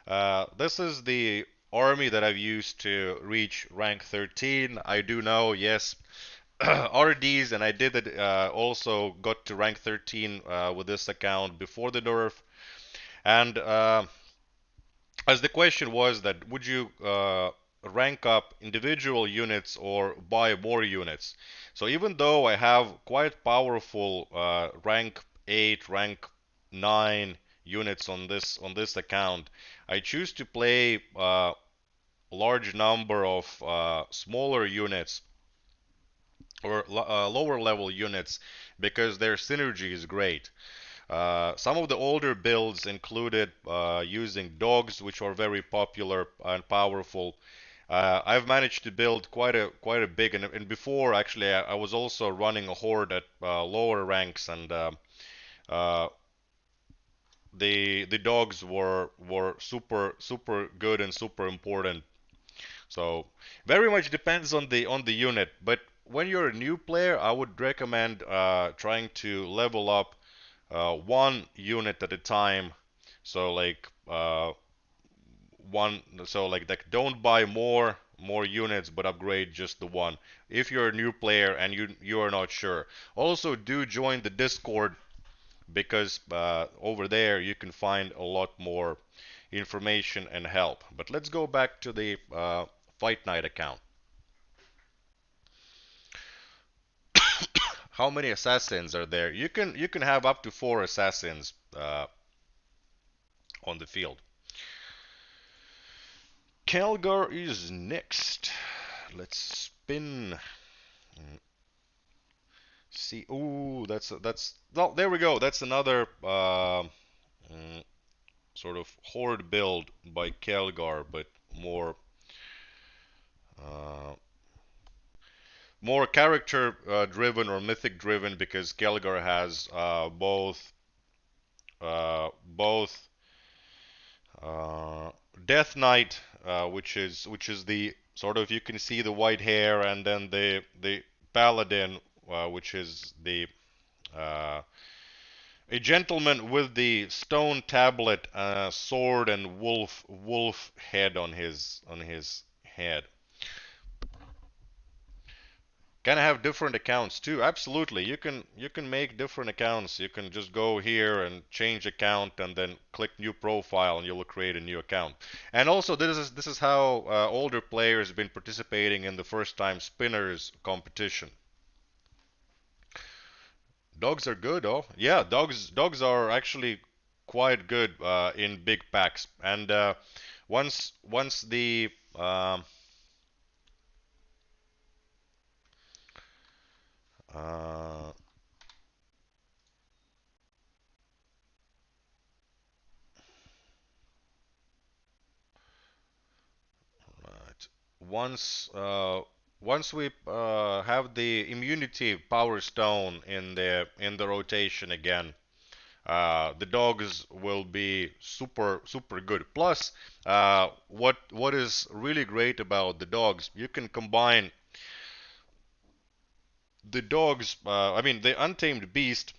this is the army that I've used to reach rank 13. I do know, yes, RDs, and I did it. Also got to rank 13 with this account before the nerf. And as the question was that would you rank up individual units or buy more units? So even though I have quite powerful rank 8, rank 9 units on this account, I choose to play a large number of smaller units or lower level units because their synergy is great. Some of the older builds included using dogs, which are very popular and powerful. I've managed to build quite a big, and before actually I was also running a horde at lower ranks, and uh, the dogs were super good and super important. So very much depends on the unit, but when you're a new player, I would recommend trying to level up one unit at a time. So like don't buy more units, but upgrade just the one. If you're a new player and you are not sure, also do join the Discord because over there you can find a lot more information and help. But let's go back to the Fight Night account. How many assassins are there? You can have up to 4 assassins on the field. Kelgar is next. Let's spin. See. Ooh, that's. Oh, there we go. That's another sort of horde build by Kelgar, but more uh, more character driven or mythic driven because Kelgar has both uh, Death Knight, which is the sort of, you can see the white hair, and then the Paladin, which is the a gentleman with the stone tablet, sword, and wolf head on his head. Can I have different accounts too? Absolutely. You can make different accounts. You can just go here and change account and then click new profile and you'll create a new account. And also this is how older players have been participating in the first time spinners competition. Dogs are good, oh. Yeah, dogs are actually quite good in big packs. And once the uh, right. Once we have the immunity power stone in the rotation again, the dogs will be super good. Plus, what is really great about the dogs, you can combine the dogs. I mean, the Untamed Beast.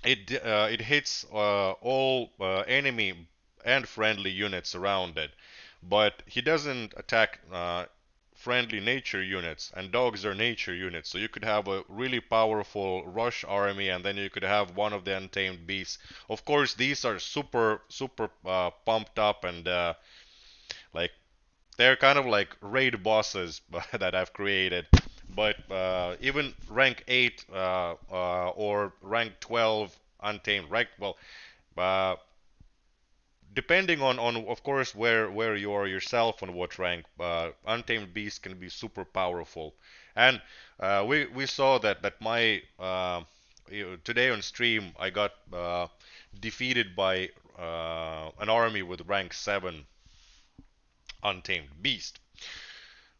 It hits all enemy and friendly units around it, but he doesn't attack friendly nature units, and dogs are nature units. So you could have a really powerful rush army, and then you could have one of the untamed beasts. Of course, these are super pumped up and like they're kind of like raid bosses that I've created. But even rank 8 or rank 12 untamed, rank well, uh, depending on of course where you are yourself on what rank, untamed beasts can be super powerful. And we saw that my today on stream I got defeated by an army with rank 7 untamed beast.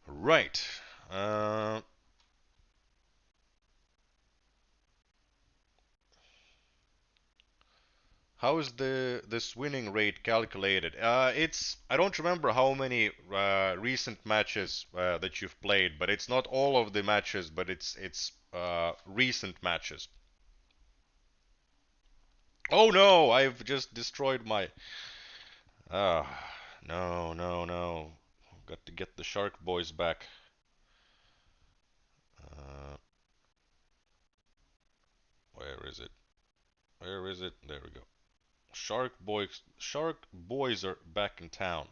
Right. Uh, how is this winning rate calculated? It's I don't remember how many recent matches that you've played, but it's not all of the matches, but it's recent matches. Oh no, I've just destroyed my. Ah, no. Got to get the Shark Boys back. Uh, where is it? Where is it? There we go. Shark Boys are back in town.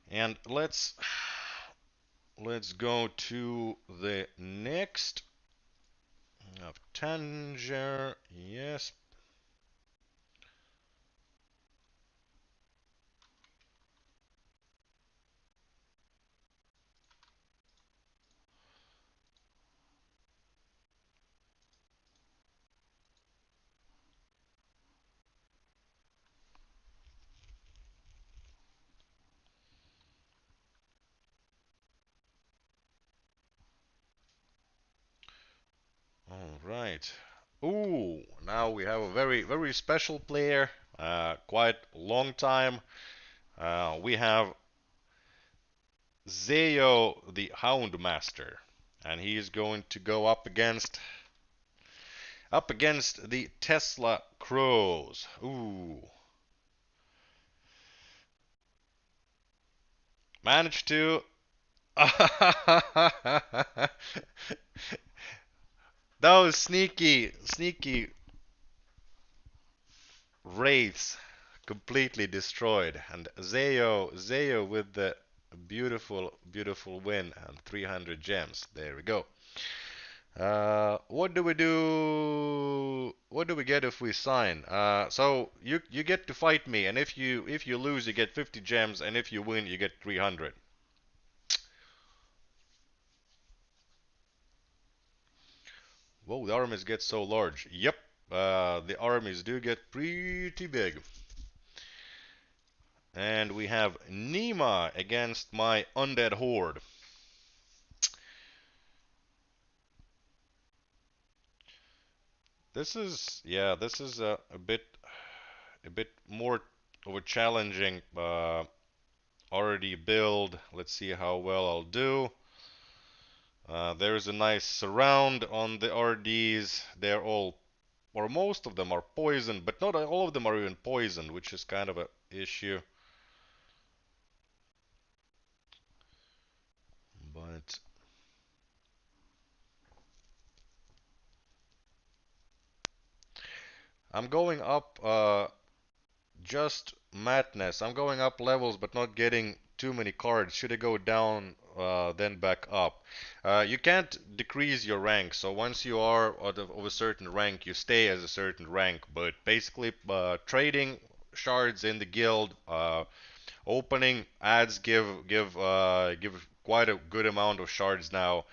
And let's go to the next of Tanger. Yes. All right. Ooh, now we have a very special player. Quite long time. We have Zeo the Houndmaster, and he is going to go up against the Tesla Crows. Ooh, managed to. Those sneaky wraiths completely destroyed, and Zeo with the beautiful win and 300 gems. There we go. What do we do? What do we get if we sign? So you get to fight me, and if you lose, you get 50 gems, and if you win, you get 300. Whoa, the armies get so large. Yep, the armies do get pretty big. And we have Nima against my undead horde. This is a bit more of a challenging already build. Let's see how well I'll do. There's a nice surround on the RDs. They're all, or most of them are poisoned, but not all of them are even poisoned, which is kind of a issue. But I'm going up just madness. I'm going up levels, but not getting too many cards. Should I go down, then back up? You can't decrease your rank, so once you are of a certain rank, you stay as a certain rank. But basically, trading shards in the guild, opening ads give quite a good amount of shards now,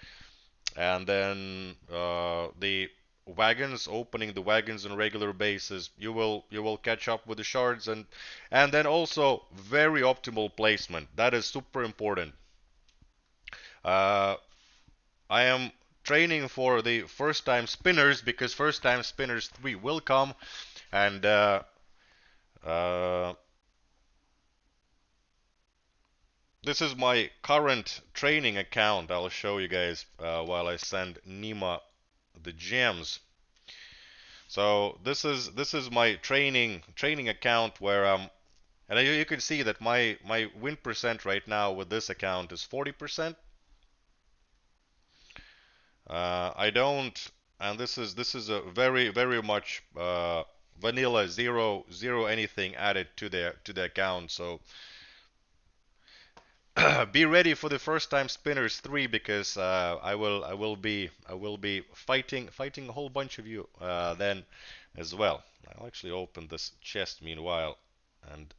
and then the wagons, opening the wagons on a regular basis, you will catch up with the shards. And then also very optimal placement, that is super important. uh, I am training for the first time spinners because first time spinners 3 will come, and uh, this is my current training account. I'll show you guys while I send Nima the gems. So this is my training account where and you can see that my win percent right now with this account is 40%. I don't, and this is a very much vanilla, zero anything added to the account. So be ready for the first time spinners 3 because I will be fighting a whole bunch of you then as well. I'll actually open this chest meanwhile. And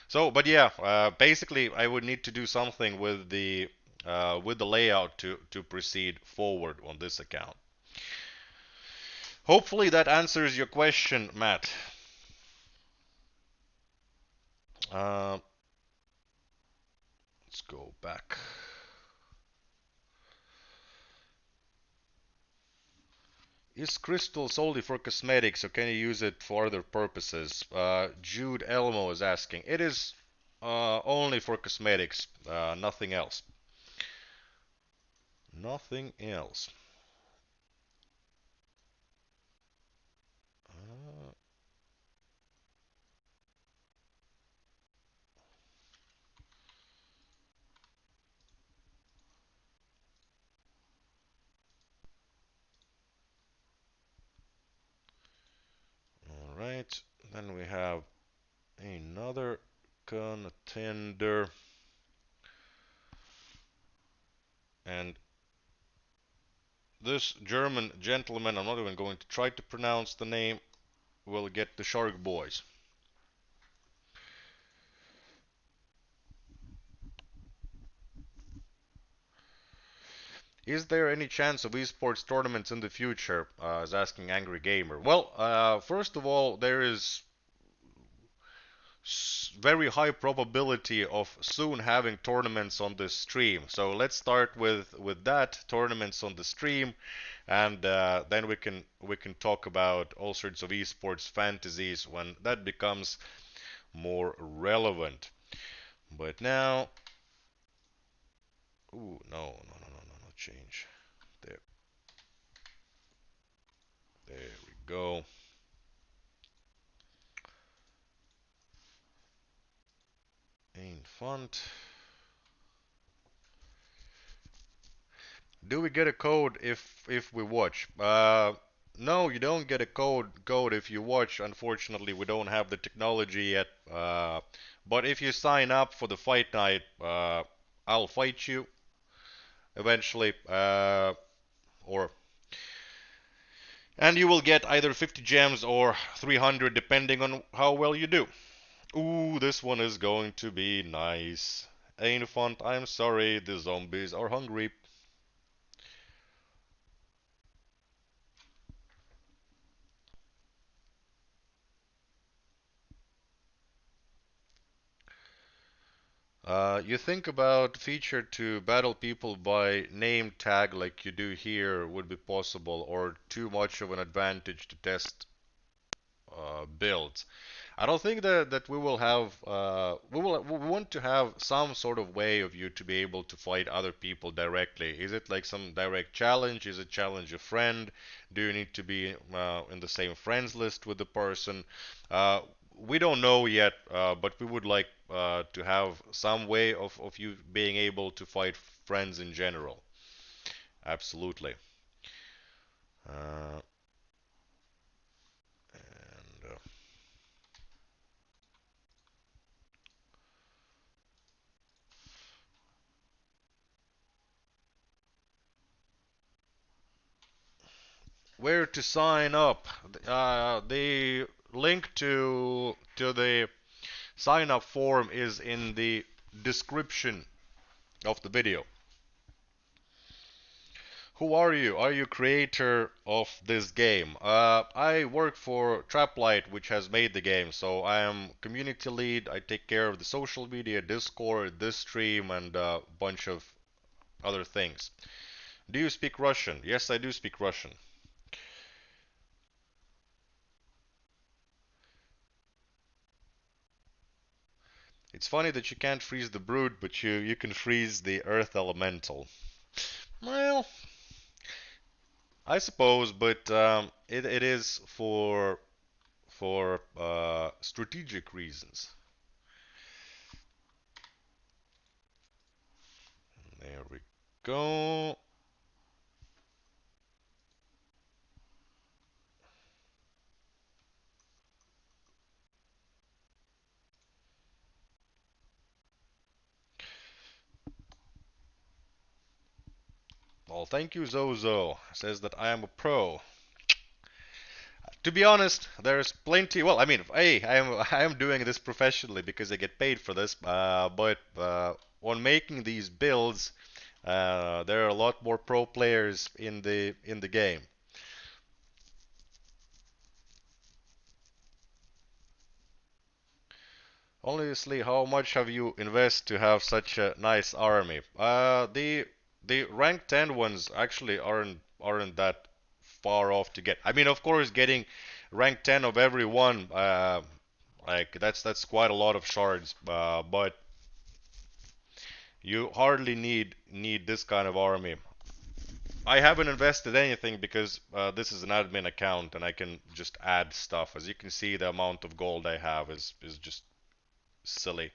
so, but yeah, basically I would need to do something with the layout to proceed forward on this account. Hopefully that answers your question, Matt. Uh, let's go back. Is crystal solely for cosmetics, or can you use it for other purposes? Jude Elmo is asking. It is only for cosmetics, nothing else. Nothing else. Uh, all right. Then we have another contender, and this German gentleman, I'm not even going to try to pronounce the name, will get the Shark Boys. Is there any chance of esports tournaments in the future? Is asking Angry Gamer. Well, first of all, there is very high probability of soon having tournaments on the stream. So let's start with that, tournaments on the stream, and then we can talk about all sorts of esports fantasies when that becomes more relevant. But now, ooh, no, change. There, there we go. Ain't font. Do we get a code if we watch? No, you don't get a code if you watch. Unfortunately, we don't have the technology yet. But if you sign up for the fight night, I'll fight you eventually, or and you will get either 50 gems or 300 depending on how well you do. Ooh, this one is going to be nice. Ain't font, I'm sorry, the zombies are hungry. You think about feature to battle people by name tag like you do here would be possible, or too much of an advantage to test builds. I don't think that we will have we want to have some sort of way of you to be able to fight other people directly. Is it like some direct challenge? Is it challenge a friend? Do you need to be in the same friends list with the person? Uh, we don't know yet, but we would like to have some way of you being able to fight friends in general. Absolutely. Uh, and Where to sign up? The link to the sign up form is in the description of the video. Who are you? Are you creator of this game? I work for Traplight, which has made the game, so I am community lead. I take care of the social media, Discord, this stream, and a bunch of other things. Do you speak Russian? Yes, I do speak Russian. It's funny that you can't freeze the brood, but you can freeze the earth elemental. Well, I suppose, but it is for strategic reasons. There we go. Well, thank you, Zozo. Says that I am a pro. To be honest, there's plenty. Well, I mean, hey, I am doing this professionally because I get paid for this. But on making these builds, there are a lot more pro players in the game. Honestly, how much have you invest to have such a nice army? The rank 10 ones actually aren't that far off to get. I mean, of course, getting rank 10 of every one, like that's quite a lot of shards. But you hardly need this kind of army. I haven't invested anything because this is an admin account and I can just add stuff. As you can see, the amount of gold I have is just silly.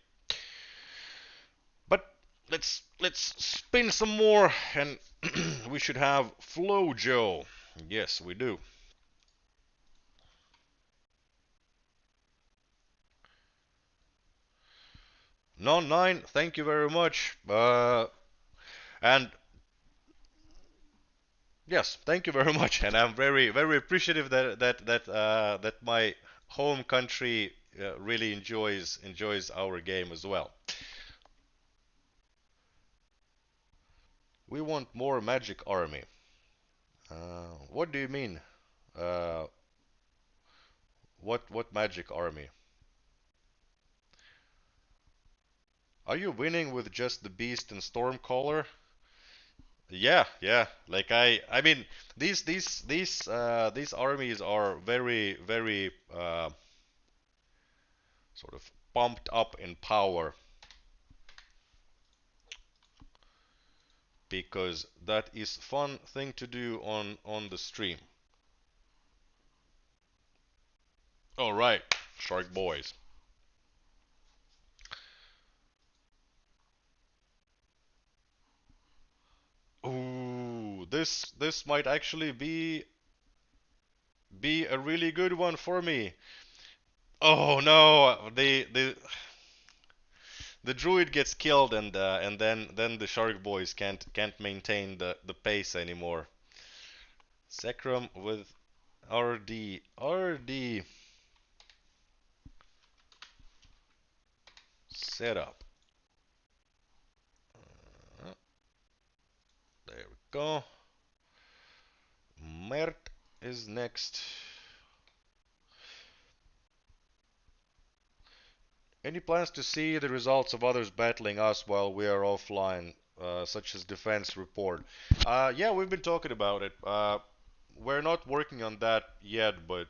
But let's spin some more and we should have Flow Joe. Yes, we do. Non 9, thank you very much. And yes, thank you very much. And I'm very appreciative that my home country really enjoys our game as well. We want more Magic Army. What do you mean? Uh, what Magic Army? Are you winning with just the Beast and Stormcaller? Yeah, yeah. Like I mean, these armies are very sort of pumped up in power because that is fun thing to do on the stream. All right, Shark Boys. Ooh, this might actually be a really good one for me. Oh no, the druid gets killed and then the Shark Boys can't maintain the pace anymore. Sacrum with RD setup. Uh, there we go. Mert is next. Any plans to see the results of others battling us while we are offline, such as defense report? Yeah, we've been talking about it. We're not working on that yet, but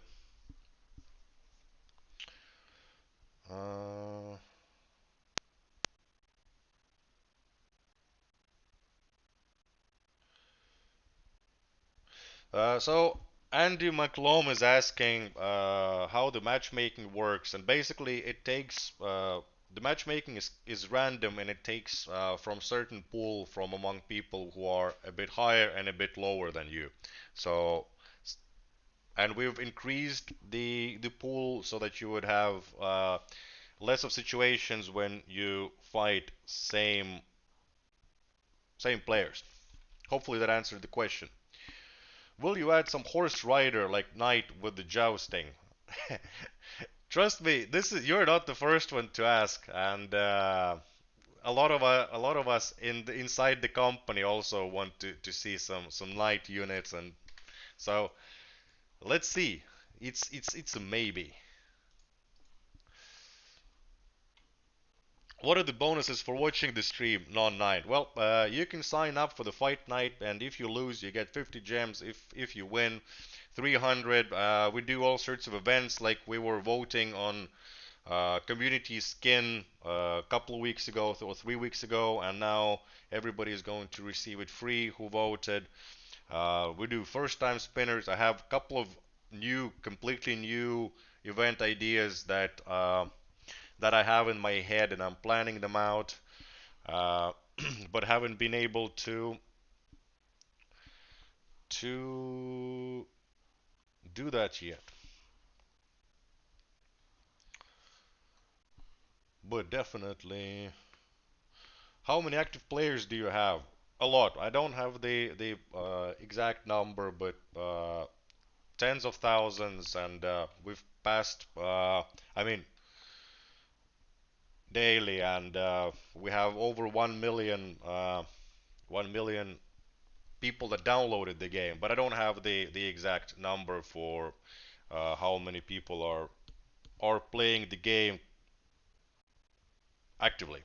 uh, so Andy McClom is asking how the matchmaking works, and basically it takes the matchmaking is random, and it takes from certain pool from among people who are a bit higher and a bit lower than you. So and we've increased the pool so that you would have less of situations when you fight same players. Hopefully that answered the question. Will you add some horse rider like knight with the jousting? Trust me, this is you're not the first one to ask, and a lot of us inside the company also want to see some knight units, and so let's see. It's a maybe. What are the bonuses for watching the stream non-night? Well, you can sign up for the fight night, and if you lose, you get 50 gems. If you win, 300. We do all sorts of events, like we were voting on community skin a couple of weeks ago or 3 weeks ago, and now everybody is going to receive it free who voted. We do first time spinners. I have a couple of completely new event ideas that I have in my head, and I'm planning them out, uh, but haven't been able to do that yet. But definitely, how many active players do you have? A lot. I don't have the exact number, but tens of thousands, and we've passed. I mean, daily, and we have over 1 million. 1 million people that downloaded the game, but I don't have the exact number for how many people are playing the game actively.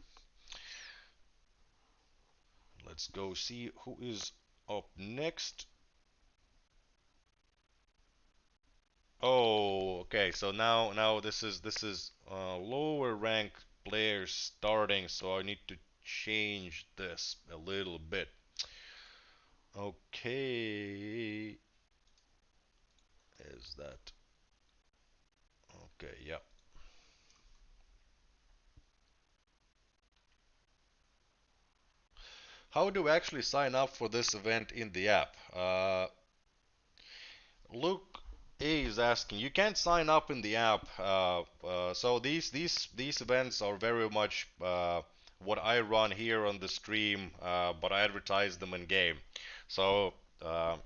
Let's go see who is up next. Oh, okay. So now this is lower rank players starting, so I need to change this a little bit. Okay, is that okay? Yeah. How do I actually sign up for this event in the app? Luke A is asking. You can't sign up in the app. So these events are very much what I run here on the stream, but I advertise them in game. So uh,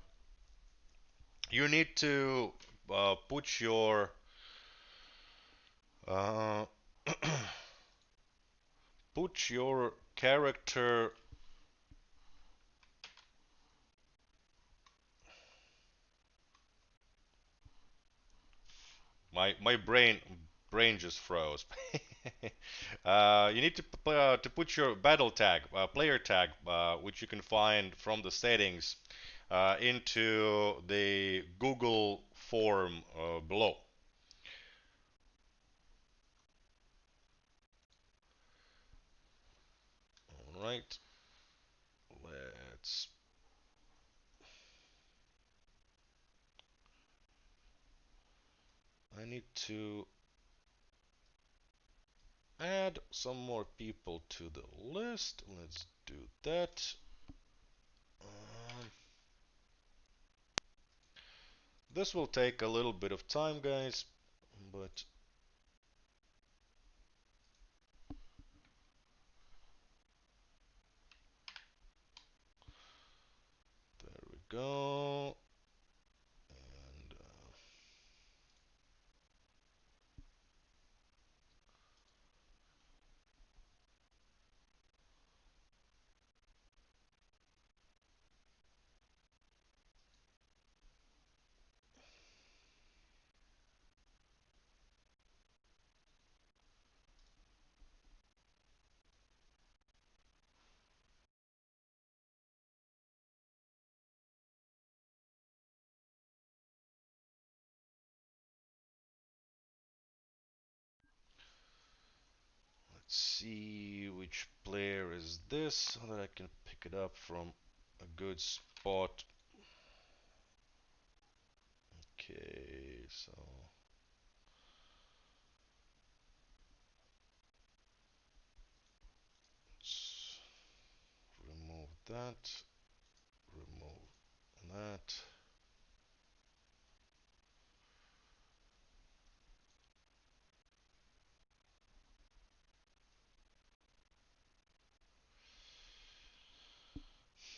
you need to put your uh, put your character. My brain just froze. You need to put your battle tag, player tag, which you can find from the settings, into the Google form below. All right. Let's. I need to add some more people to the list. Let's do that. Um, this will take a little bit of time, guys, but there we go. And let's see which player is this so that I can pick it up from a good spot. Okay, so let's remove that, remove that.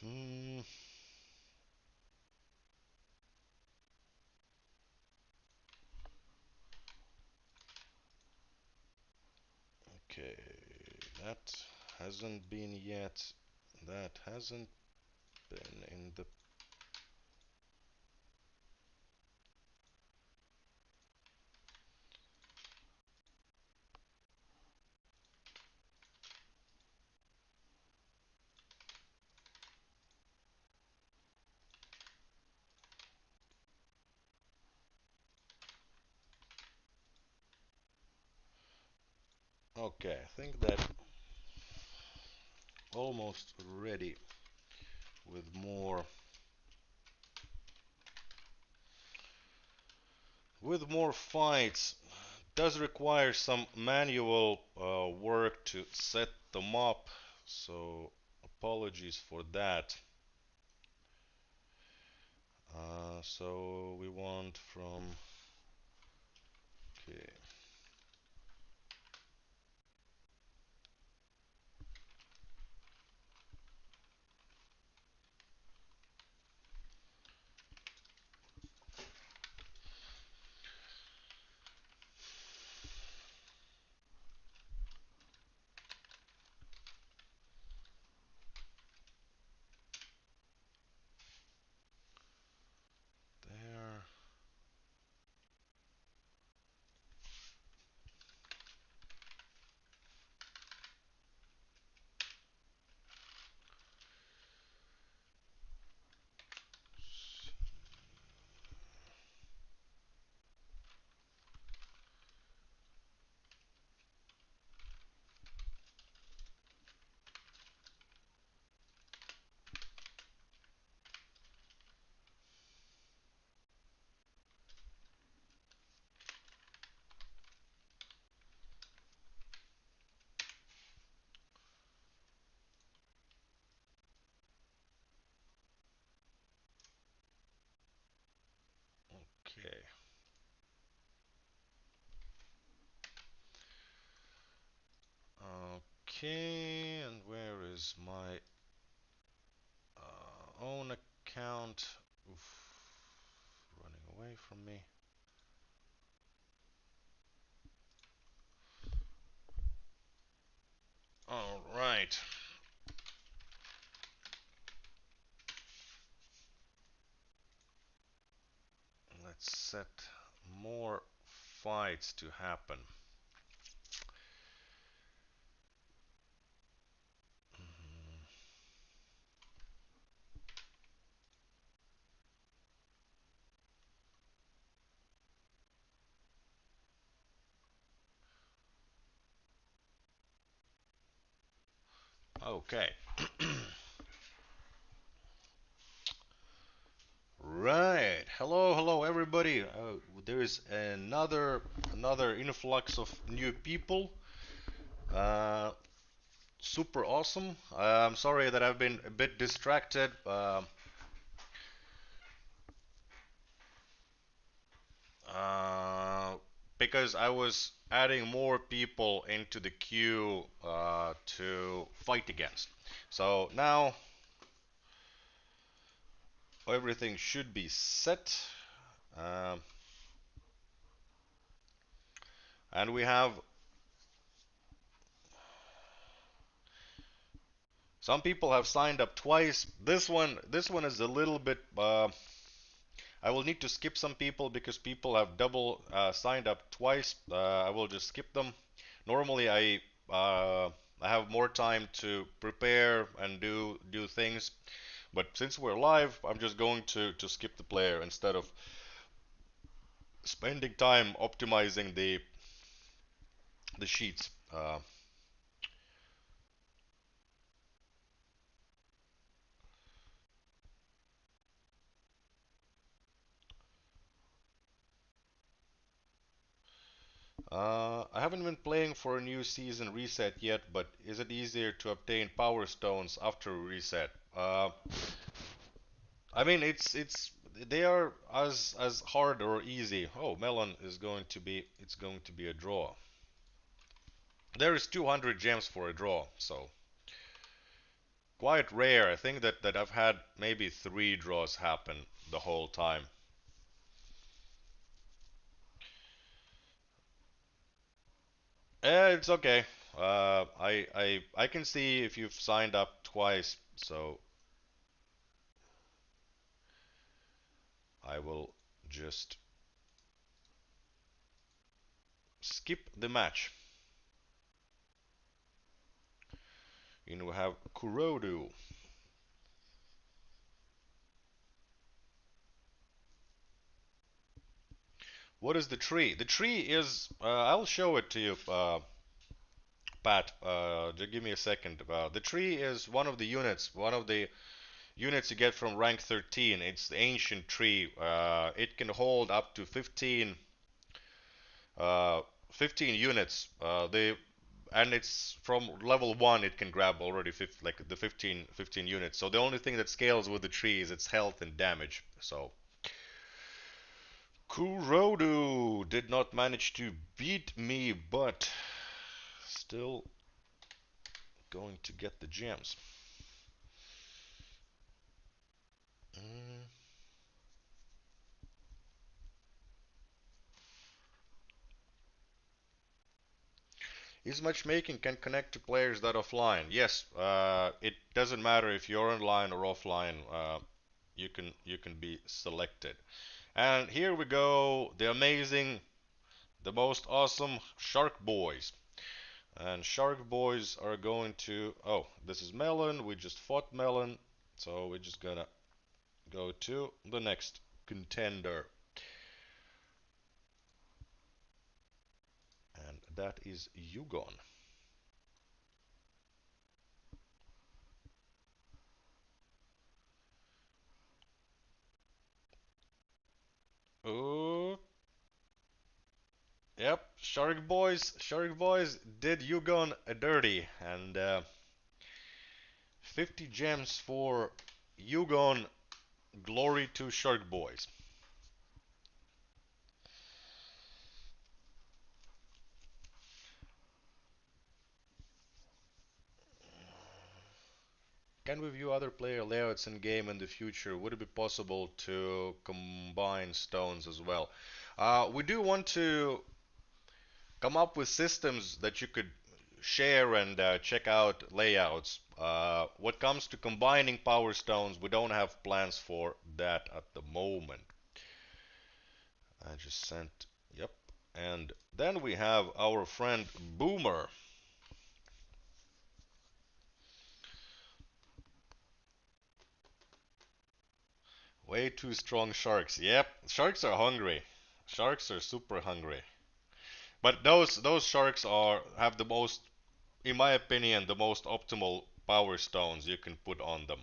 Hmm. Okay, that hasn't been yet. That hasn't been in the. Okay, I think that almost ready with more fights. Does require some manual work to set them up, so apologies for that. So we want from, okay, there. Okay. Okay, and where is my own account? Oof, running away from me. All right. Let's set more fights to happen. Mhm. Okay. Right. Hello, hello, everybody. There is another influx of new people. Uh, Super awesome. I'm sorry that I've been a bit distracted. Uh, because I was adding more people into the queue to fight against. So now everything should be set. Um, and we have some people have signed up twice. This one is a little bit. I will need to skip some people because people have double signed up twice. I will just skip them. Normally, I have more time to prepare and do things, but since we're live, I'm just going to skip the player instead of spending time optimizing the sheets. I haven't been playing for a new season reset yet, but is it easier to obtain power stones after a reset? I mean, it's they are as hard or easy. Oh, melon is going to be it's going to be a draw. There is 200 gems for a draw, so quite rare. I think that I've had maybe three draws happen the whole time. It's okay. I can see if you've signed up twice, so I will just skip the match. You know, we have Kurodu. What is the tree? The tree is I'll show it to you. Pat, just give me a second. The tree is one of the units you get from rank 13. It's the ancient tree. It can hold up to uh, 15 units. And it's from level 1 it can grab already like the 15 units. So the only thing that scales with the tree is its health and damage. So Kurodu did not manage to beat me, but still going to get the gems. Mm. Is matchmaking can connect to players that are offline? Yes, it doesn't matter if you're online or offline. You can be selected. And here we go, the amazing, the most awesome Shark Boys. And Shark Boys are going to. Oh, this is Melon. We just fought Melon, so we're just gonna go to the next contender, and that is Yugon. Oh, yep, Shark Boys did Yugon a dirty, and 50 gems for Yugon. Glory to Shark Boys. Can we view other player layouts in game in the future? Would it be possible to combine stones as well? We do want to come up with systems that you could share and check out layouts. What comes to combining power stones, we don't have plans for that at the moment. I just sent, yep. And then we have our friend Boomer. Way too strong sharks. Yep, sharks are hungry. Sharks are super hungry. But those sharks are have the most, in my opinion, the most optimal power stones you can put on them.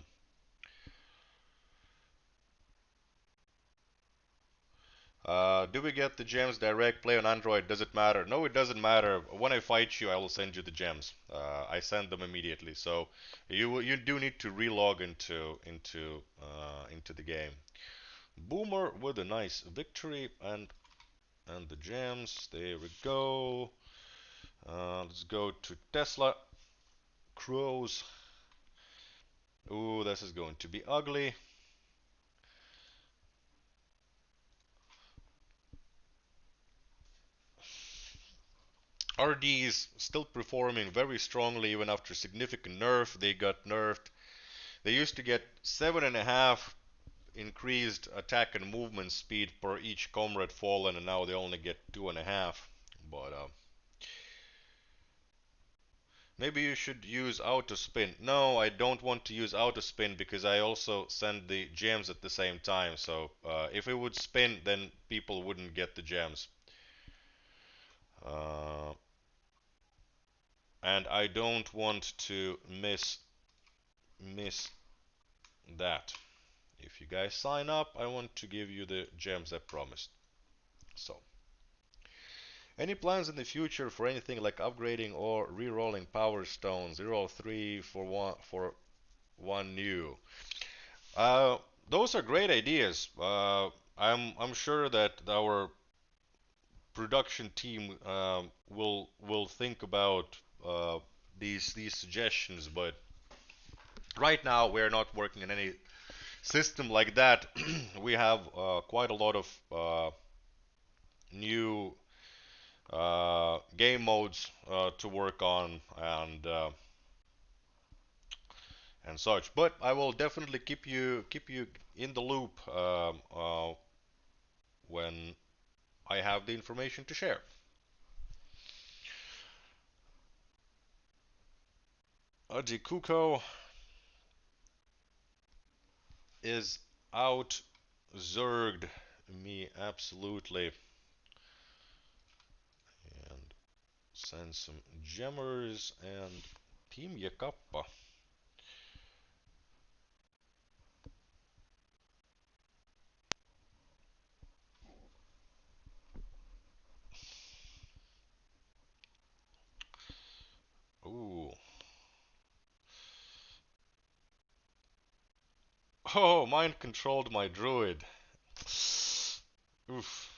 Do we get the gems direct play on Android? Does it matter? No, it doesn't matter. When I fight you, I will send you the gems. I send them immediately. So you do need to relog into the game. Boomer with a nice victory and the gems. There we go. Let's go to Tesla Crows. Ooh, this is going to be ugly. RDs still performing very strongly even after significant nerf. They got nerfed. They used to get 7.5 increased attack and movement speed per each comrade fallen, and now they only get 2.5. But maybe you should use auto spin. No, I don't want to use auto spin because I also send the gems at the same time. So if it would spin, then people wouldn't get the gems. Uh, and I don't want to miss that. If you guys sign up, I want to give you the gems I promised. So, any plans in the future for anything like upgrading or re-rolling power stones? Reroll 3 for one new. Uh, those are great ideas. I'm sure that our production team will think about these suggestions, but right now we're not working on any system like that. We have quite a lot of new game modes to work on and such. But I will definitely keep you in the loop when I have the information to share. Aji Kuko is out zerged me absolutely, and Send some gemmers and Team Yakappa. Ooh. Oh, mine controlled my druid. Oof.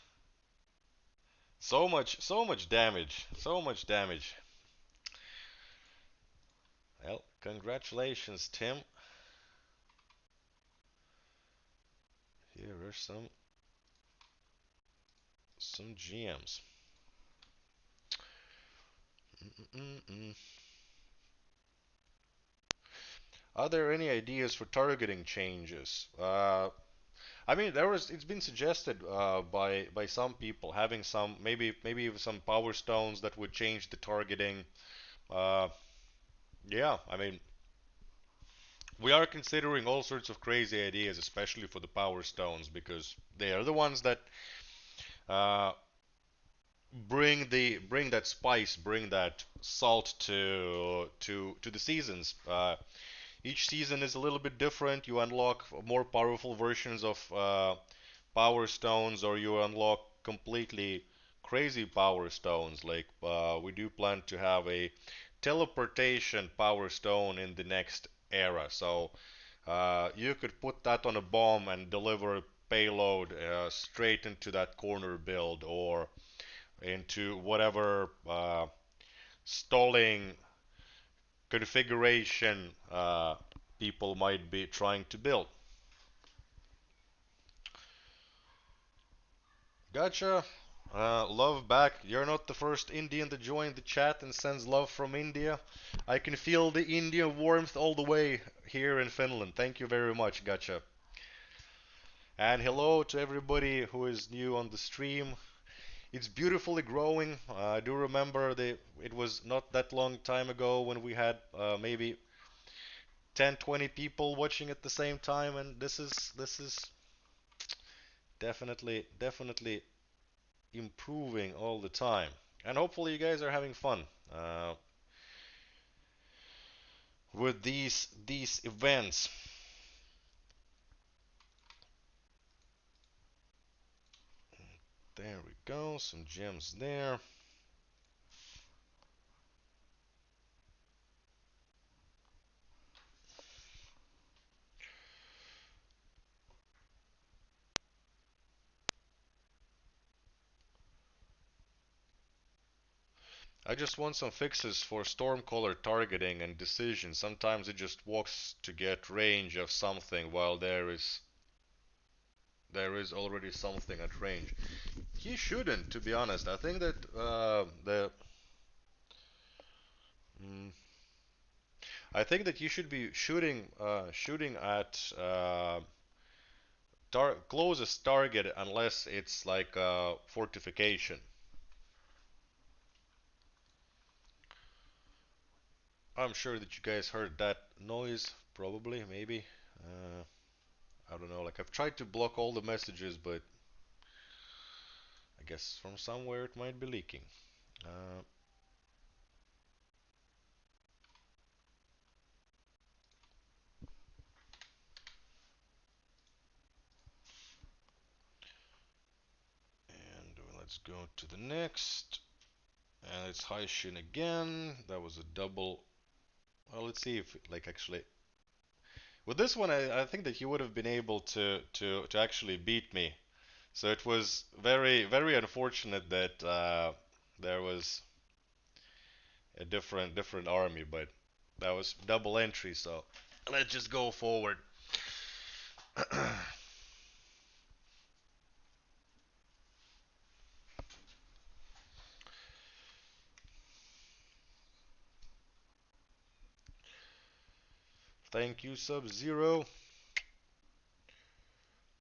So much damage. So much damage. Well, congratulations, Tim. Here are some GMs. Mm-mm-mm. Are there any ideas for targeting changes? I mean, it's been suggested by some people having some maybe some power stones that would change the targeting. Uh, yeah, I mean, we are considering all sorts of crazy ideas, especially for the power stones, because they are the ones that uh, bring that spice, bring that salt to the seasons. Each season is a little bit different. You unlock more powerful versions of power stones, or you unlock completely crazy power stones. Like we do plan to have a teleportation power stone in the next era. So you could put that on a bomb and deliver a payload straight into that corner build or into whatever stalling configuration people might be trying to build. Gotcha. Love back. You're not the first Indian to join the chat and sends love from India. I can feel the Indian warmth all the way here in Finland. Thank you very much. Gotcha. And hello to everybody who is new on the stream. It's beautifully growing. I do remember it was not that long time ago when we had maybe 10, 20 people watching at the same time, and this is definitely improving all the time. And hopefully you guys are having fun with these events. There we go, some gems there. I just want some fixes for Stormcaller targeting and decision. Sometimes it just walks to get range of something while there is already something at range. He shouldn't, to be honest. I think that mm, I think that you should be shooting at closest target unless it's like a fortification. I'm sure that you guys heard that noise, probably, maybe. Uh, I don't know. Like I've tried to block all the messages, but I guess from somewhere it might be leaking. Uh, and let's go to the next. And it's Haishin again. That was a double. Well, let's see if like actually with this one, I think that he would have been able to actually beat me. So it was very unfortunate that there was a different army, but that was double entry. So let's just go forward. Thank you, Sub Zero.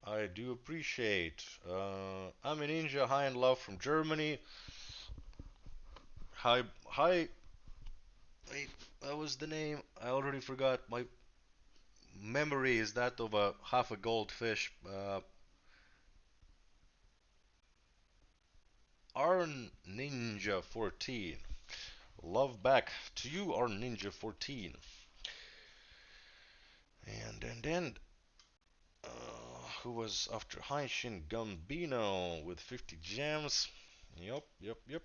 I do appreciate. I'm a ninja, high and love from Germany. Hi. Wait, that was the name. I already forgot. My memory is that of a half a goldfish. Arn Ninja 14. Love back to you, our Ninja 14. And who was after Haishin Gambino with 50 gems? Yup, yup, yup.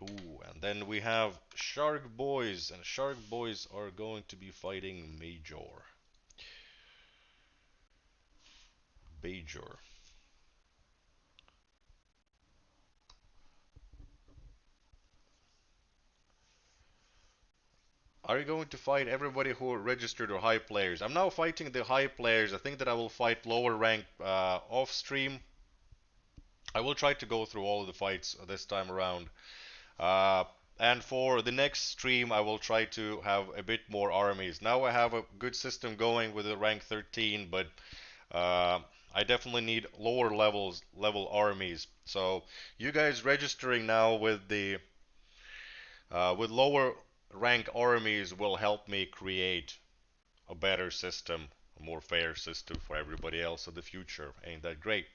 Ooh, and then we have Shark Boys, and Shark Boys are going to be fighting Major. Major. Are you going to fight everybody who are registered or high players? I'm now fighting the high players. I think that I will fight lower rank off stream. I will try to go through all of the fights this time around. Uh, and for the next stream, I will try to have a bit more armies. Now I have a good system going with the rank 13, but uh, I definitely need lower level armies. So you guys registering now with the with lower rank armies will help me create a better system, a more fair system for everybody else in the future. Ain't that great?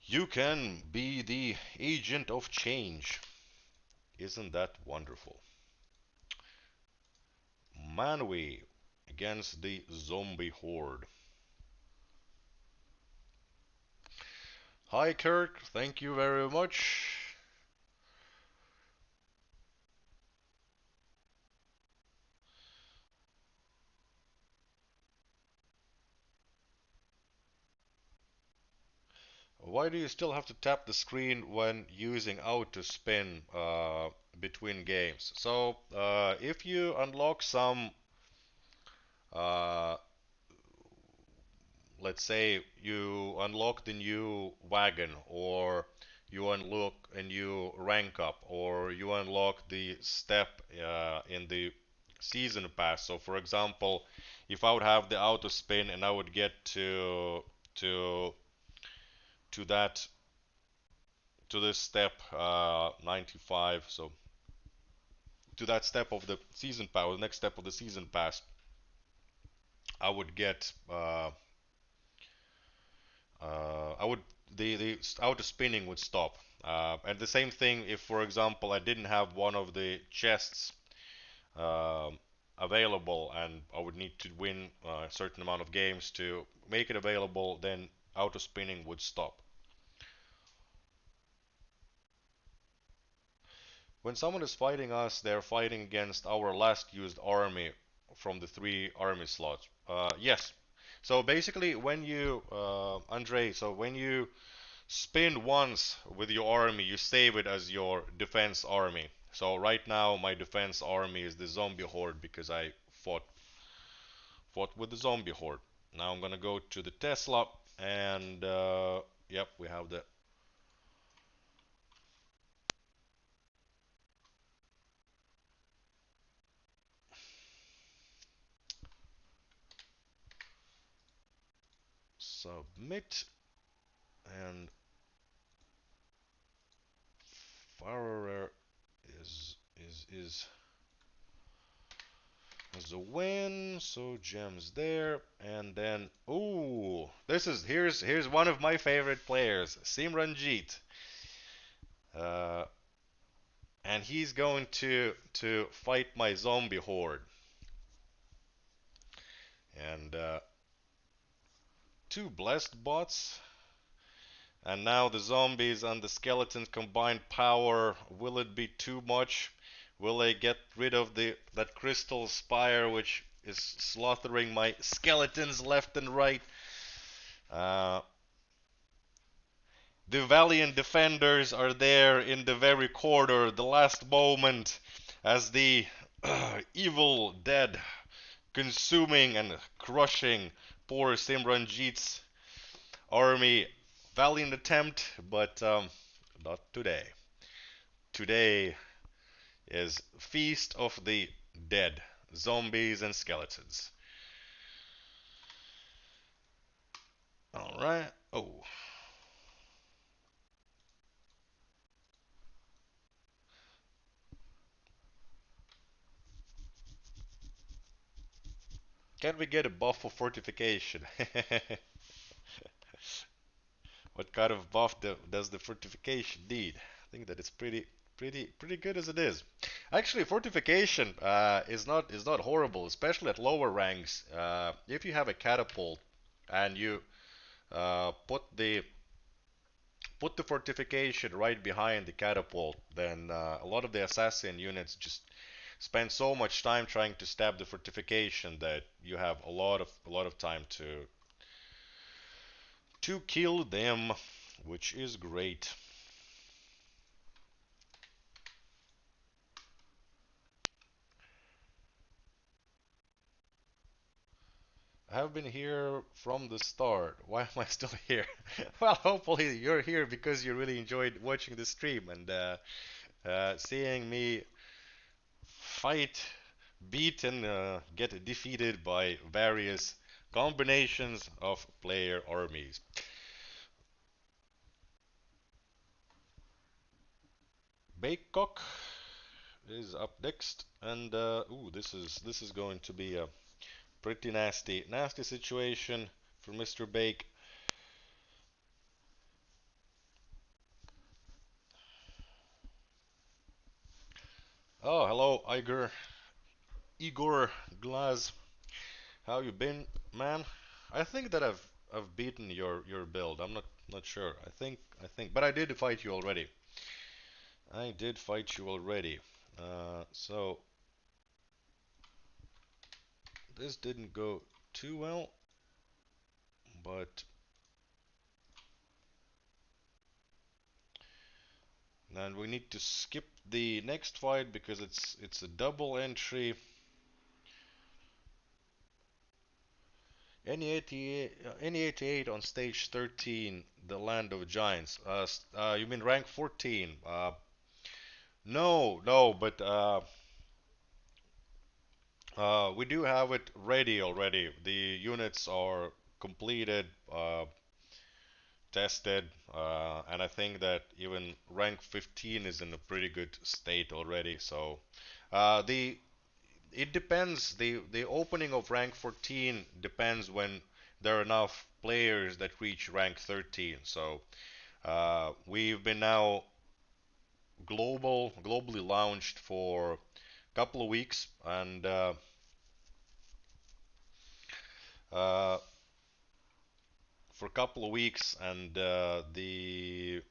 You can be the agent of change. Isn't that wonderful? Manwë against the zombie horde. Hi Kirk, thank you very much. Why do you still have to tap the screen when using auto spin between games? So if you unlock some, uh, let's say you unlock the new wagon, or you unlock a new rank up, or you unlock the step in the season pass. So for example, if I would have the auto spin and I would get to to that to this step 95, so to that step of the season pass, the next step of the season pass, I would get I would the auto spinning would stop. And the same thing if, for example, I didn't have one of the chests available and I would need to win a certain amount of games to make it available, then auto spinning would stop. When someone is fighting us, they're fighting against our last used army from the 3 army slots. Yes. So basically, when you, Andre, so when you spin once with your army, you save it as your defense army. So right now, my defense army is the zombie horde because I fought with the zombie horde. Now I'm gonna go to the Tesla, and yep, we have the submit, and Farrer is as a win. So gems there, and then ooh, this is here's one of my favorite players, Simranjeet, uh, and he's going to fight my zombie horde, and 2 blessed bots, and now the zombies and the skeletons combined power. Will it be too much? Will they get rid of the that crystal spire which is slaughtering my skeletons left and right? Uh, The valiant defenders are there in the very corner, the last moment, as the evil dead consuming and crushing poor Simranjeet's army. Valiant attempt, but not today. Today is Feast of the Dead, zombies and skeletons. Alright. Oh, can we get a buff for fortification? What kind of buff does the fortification need? think that it's pretty good as it is. Actually, fortification is not horrible, especially at lower ranks. If you have a catapult and you put the fortification right behind the catapult, then a lot of the assassin units just spend so much time trying to stab the fortification that you have a lot of time to kill them, which is great. I have been here from the start. Why am I still here? Well, hopefully you're here because you really enjoyed watching the stream and seeing me fight, beat, and get defeated by various combinations of player armies. Bakecock is up next, and ooh, this is going to be a pretty nasty situation for Mr. Bake. Oh, hello, Igor Glaz. How you been, man? I think that I've beaten your build. I'm not sure. I think, but I did fight you already. I did fight you already. So this didn't go too well, but then we need to skip the next fight because it's a double entry. Any 88 on stage 13, the land of giants. You mean rank 14? No, no, but we do have it ready already. The units are completed, tested, and I think that even rank 15 is in a pretty good state already. So the it depends. The opening of rank 14 depends when there are enough players that reach rank 13. So we've been now globally launched for a couple of weeks, and uh, the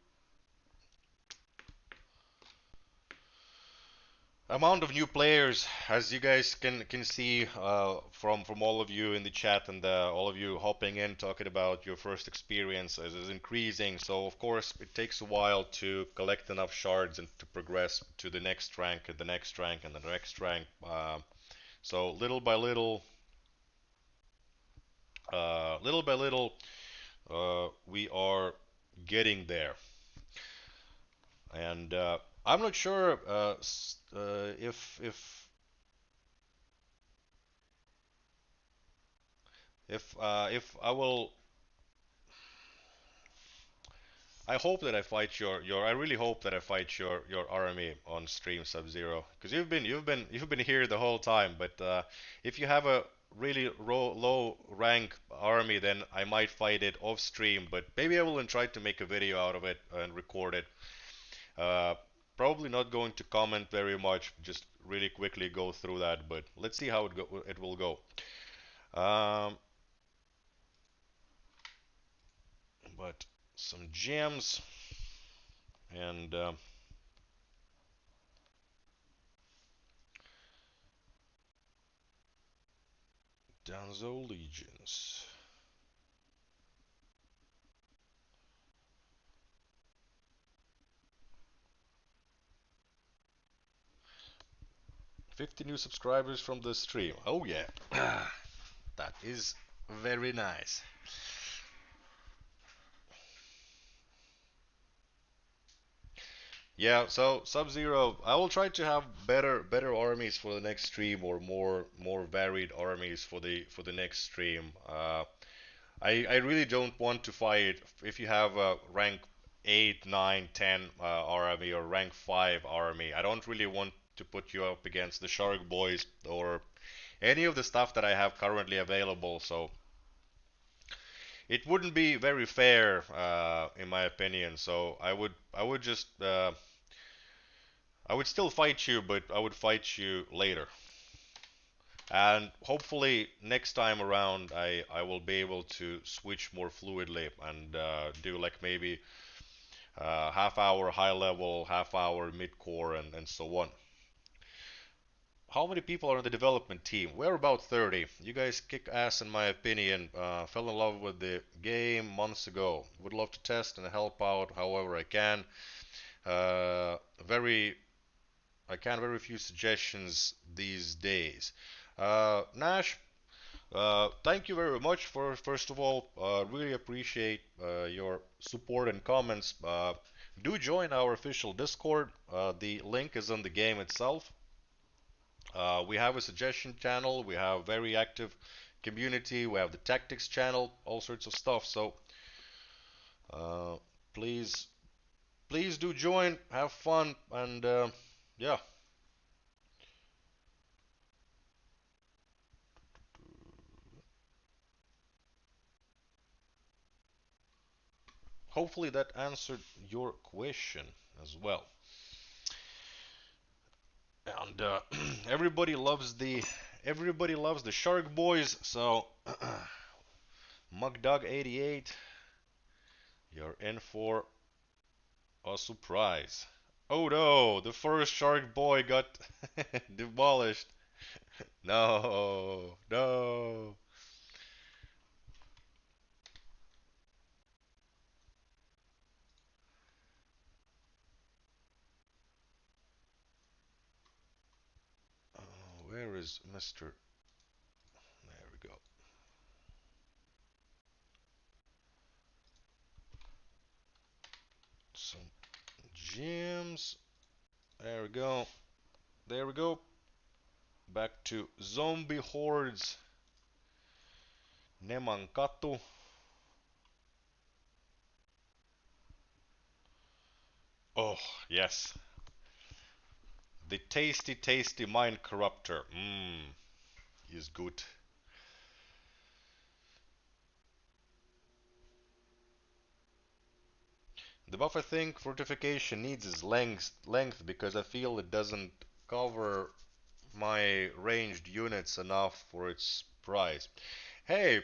amount of new players, as you guys can see from all of you in the chat and all of you hopping in talking about your first experience is increasing. So of course it takes a while to collect enough shards and to progress to the next rank and the next rank and the next rank. So little by little, we are getting there. And I'm not sure if I will. I hope that I fight your. I really hope that I fight your army on stream, Sub-Zero, because you've been here the whole time. But if you have a really low rank army, then I might fight it off stream. But maybe I will try to make a video out of it and record it. Uh, Probably not going to comment very much, just really quickly go through that. But let's see how it will go. Um, but some gems and. Danzo Legions. 50 new subscribers from the stream. Oh yeah. That is very nice. Yeah, so Sub-Zero, I will try to have better armies for the next stream or more varied armies for the next stream. I really don't want to fight if you have a rank 8, 9, 10 army or rank 5 army. I don't really want to put you up against the Shark Boys or any of the stuff that I have currently available. So it wouldn't be very fair, in my opinion. So I would just I would still fight you, but I would fight you later. And hopefully next time around I will be able to switch more fluidly and do like maybe half hour high level, half hour mid core, and so on. How many people are on the development team? We're about 30. You guys kick ass in my opinion. Fell in love with the game months ago. Would love to test and help out however I can. Uh, very I can very few suggestions these days. Nash, thank you very much for first of all. Really appreciate your support and comments. Do join our official Discord. The link is in the game itself. We have a suggestion channel. We have very active community. We have the tactics channel. All sorts of stuff. So uh, please, please do join. Have fun and yeah. Hopefully that answered your question as well. And everybody loves the Shark Boys. So MugDog88, you're in for a surprise. Oh no, the first Shark Boy got demolished. No, no. Where is Mr. There we go. Some gems. There we go. There we go. Back to zombie hordes. Nemankatu. Oh, yes. The tasty, tasty mind corruptor. Mmm, is good. The buff I think fortification needs is length because I feel it doesn't cover my ranged units enough for its price. Hey,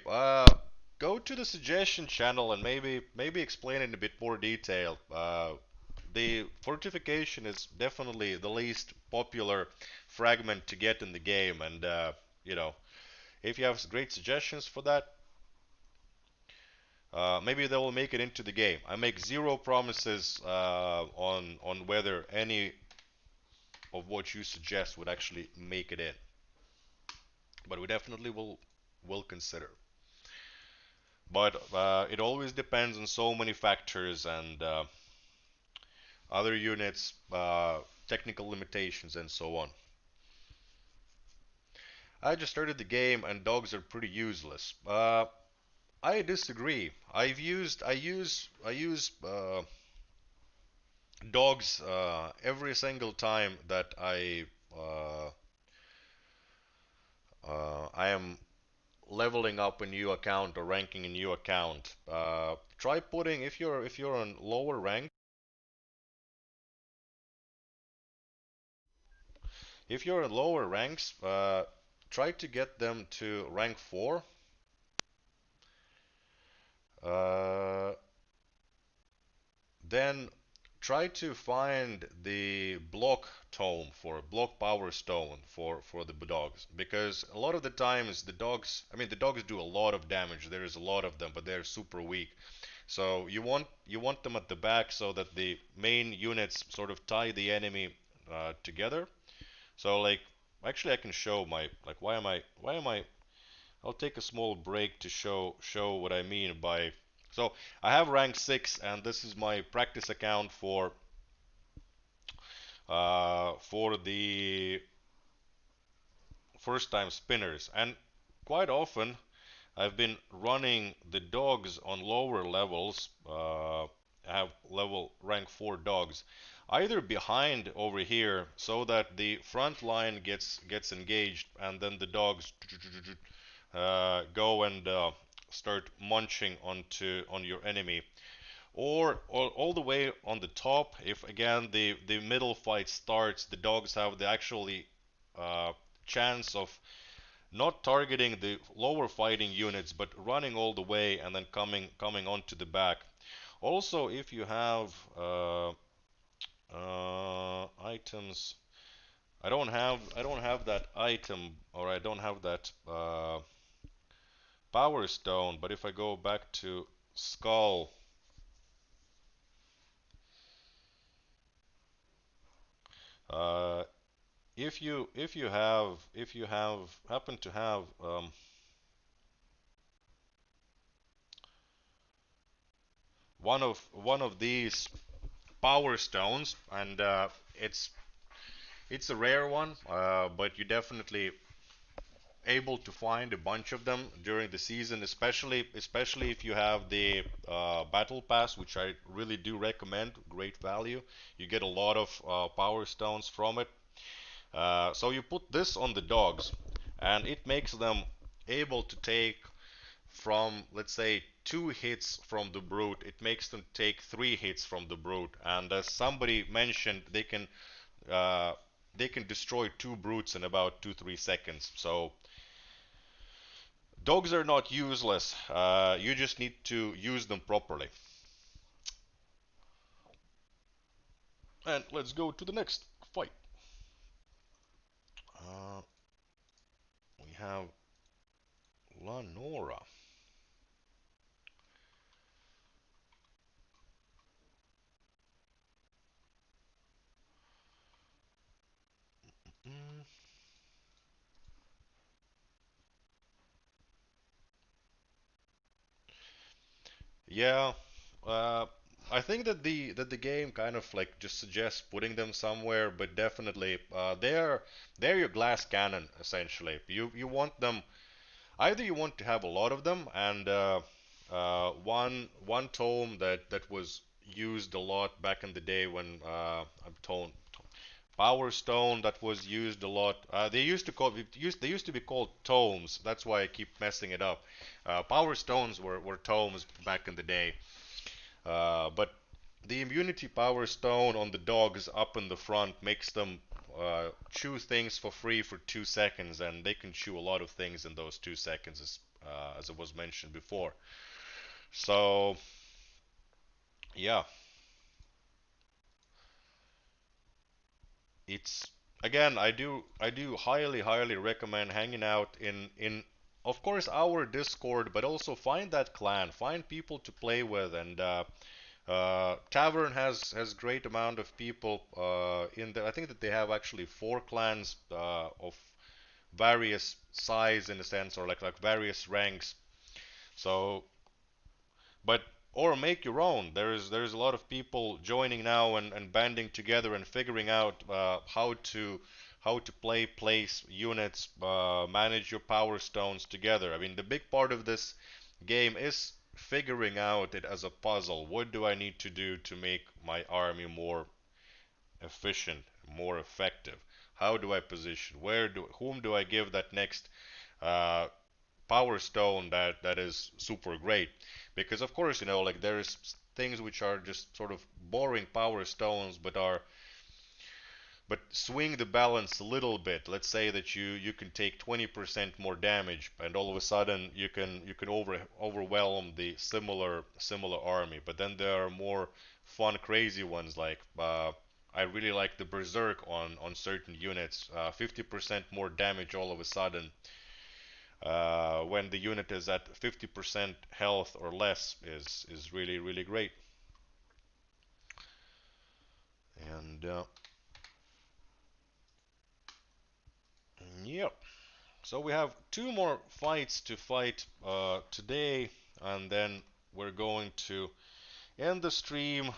go to the suggestion channel and maybe explain in a bit more detail. The fortification is definitely the least popular fragment to get in the game, and you know, if you have great suggestions for that, maybe they will make it into the game. I make zero promises on whether any of what you suggest would actually make it in, but we definitely will consider. But it always depends on so many factors and other units, technical limitations, and so on. I just started the game and dogs are pretty useless. I disagree. I use dogs every single time that uh, I am leveling up a new account or ranking a new account. Try putting if you're on lower rank. If you're in lower ranks, try to get them to rank 4. Uh, then try to find the block tome for block power stone for the dogs because a lot of the times the dogs, I mean the dogs do a lot of damage. There is a lot of them, but they're super weak. So you want them at the back so that the main units sort of tie the enemy together. So like actually I can show my like why am I I'll take a small break to show what I mean by. So I have rank 6 and this is my practice account for the first time spinners, and quite often I've been running the dogs on lower levels. I have level rank 4 dogs, either behind over here so that the front line gets engaged, and then the dogs go and start munching on your enemy, or all the way on the top. If again the middle fight starts, the dogs have the actually uh, chance of not targeting the lower fighting units, but running all the way and then coming onto the back. Also, if you have items, I don't have that item, or I don't have that power stone. But if I go back to skull, uh, if you have happen to have one of these power stones, and it's a rare one, but you definitely able to find a bunch of them during the season, especially if you have the battle pass, which I really do recommend. Great value. You get a lot of power stones from it. So you put this on the dogs, and it makes them able to take from, let's say, 2 hits from the brute. It makes them take 3 hits from the brute, and as somebody mentioned, uh, they can destroy 2 brutes in about 2-3 seconds. So dogs are not useless. You just need to use them properly. And let's go to the next fight. Uh, we have Lanora. Mm, yeah, uh, I think that the game kind of like just suggests putting them somewhere, but definitely they're your glass cannon essentially. You want them, either you want to have a lot of them, and one tome that was used a lot back in the day when I'm told Power Stone that was used a lot. They used to be called tomes. That's why I keep messing it up. Power Stones were tomes back in the day. But the immunity Power Stone on the dogs up in the front makes them chew things for free for 2 seconds, and they can chew a lot of things in those 2 seconds, as it was mentioned before. So yeah, it's again, I do highly recommend hanging out in of course our Discord, but also find that clan, find people to play with, and Tavern has great amount of people in there. I think that they have actually 4 clans of various size in a sense, or like various ranks. So but or make your own. There's a lot of people joining now and banding together and figuring out how to place units, manage your power stones together. I mean, the big part of this game is figuring out it as a puzzle. What do I need to do to make my army more efficient, more effective? How do I position? Whom do I give that next uh, power stone that is super great? Because of course, like there's things which are just sort of boring power stones, but swing the balance a little bit. Let's say that you can take 20% more damage, and all of a sudden you can overwhelm the similar army. But then there are more fun, crazy ones like I really like the Berserk on certain units. 50% more damage all of a sudden when the unit is at 50% health or less is really great. And yep. So we have 2 more fights to fight today, and then we're going to end the stream.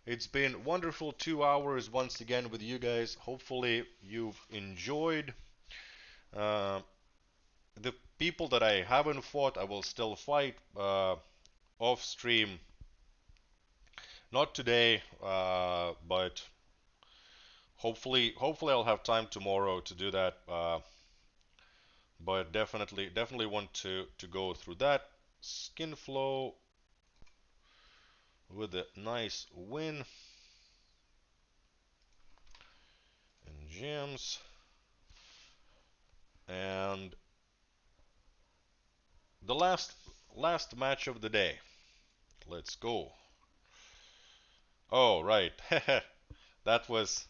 It's been wonderful 2 hours once again with you guys. Hopefully you've enjoyed. Uh, the people that I haven't fought, I will still fight off stream. Not today, but hopefully I'll have time tomorrow to do that. But definitely want to go through that. Skin flow. with a nice win in gems. And the last match of the day. Let's go. Oh, right. That was.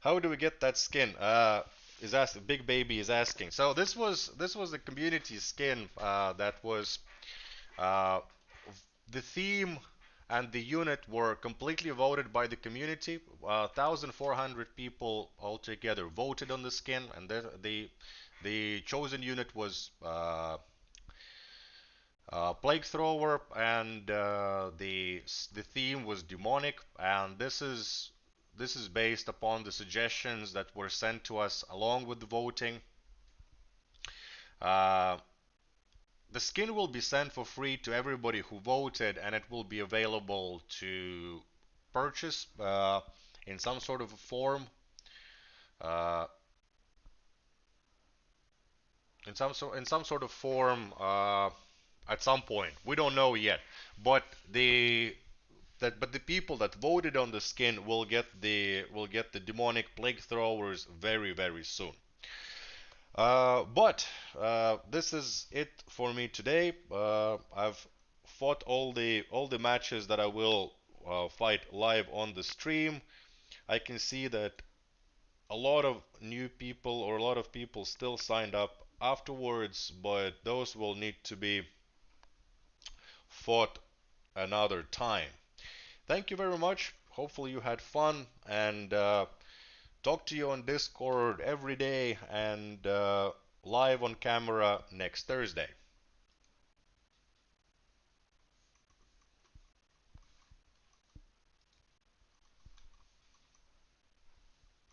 How do we get that skin? Is asking. Big Baby is asking. So this was the community skin that was uh, the theme and the unit were completely voted by the community. 1,400 people altogether voted on the skin, and the chosen unit was Plague Thrower, and the theme was demonic. And this is based upon the suggestions that were sent to us along with the voting. Uh, the skin will be sent for free to everybody who voted, and it will be available to purchase in some sort of a form. Uh, in some sort of form at some point. We don't know yet, but the people that voted on the skin will get the demonic plague throwers very very soon. But this is it for me today. I've fought all the matches that I will fight live on the stream. I can see that a lot of new people or a lot of people still signed up afterwards, but those will need to be fought another time. Thank you very much. Hopefully you had fun, and talk to you on Discord every day and live on camera next Thursday.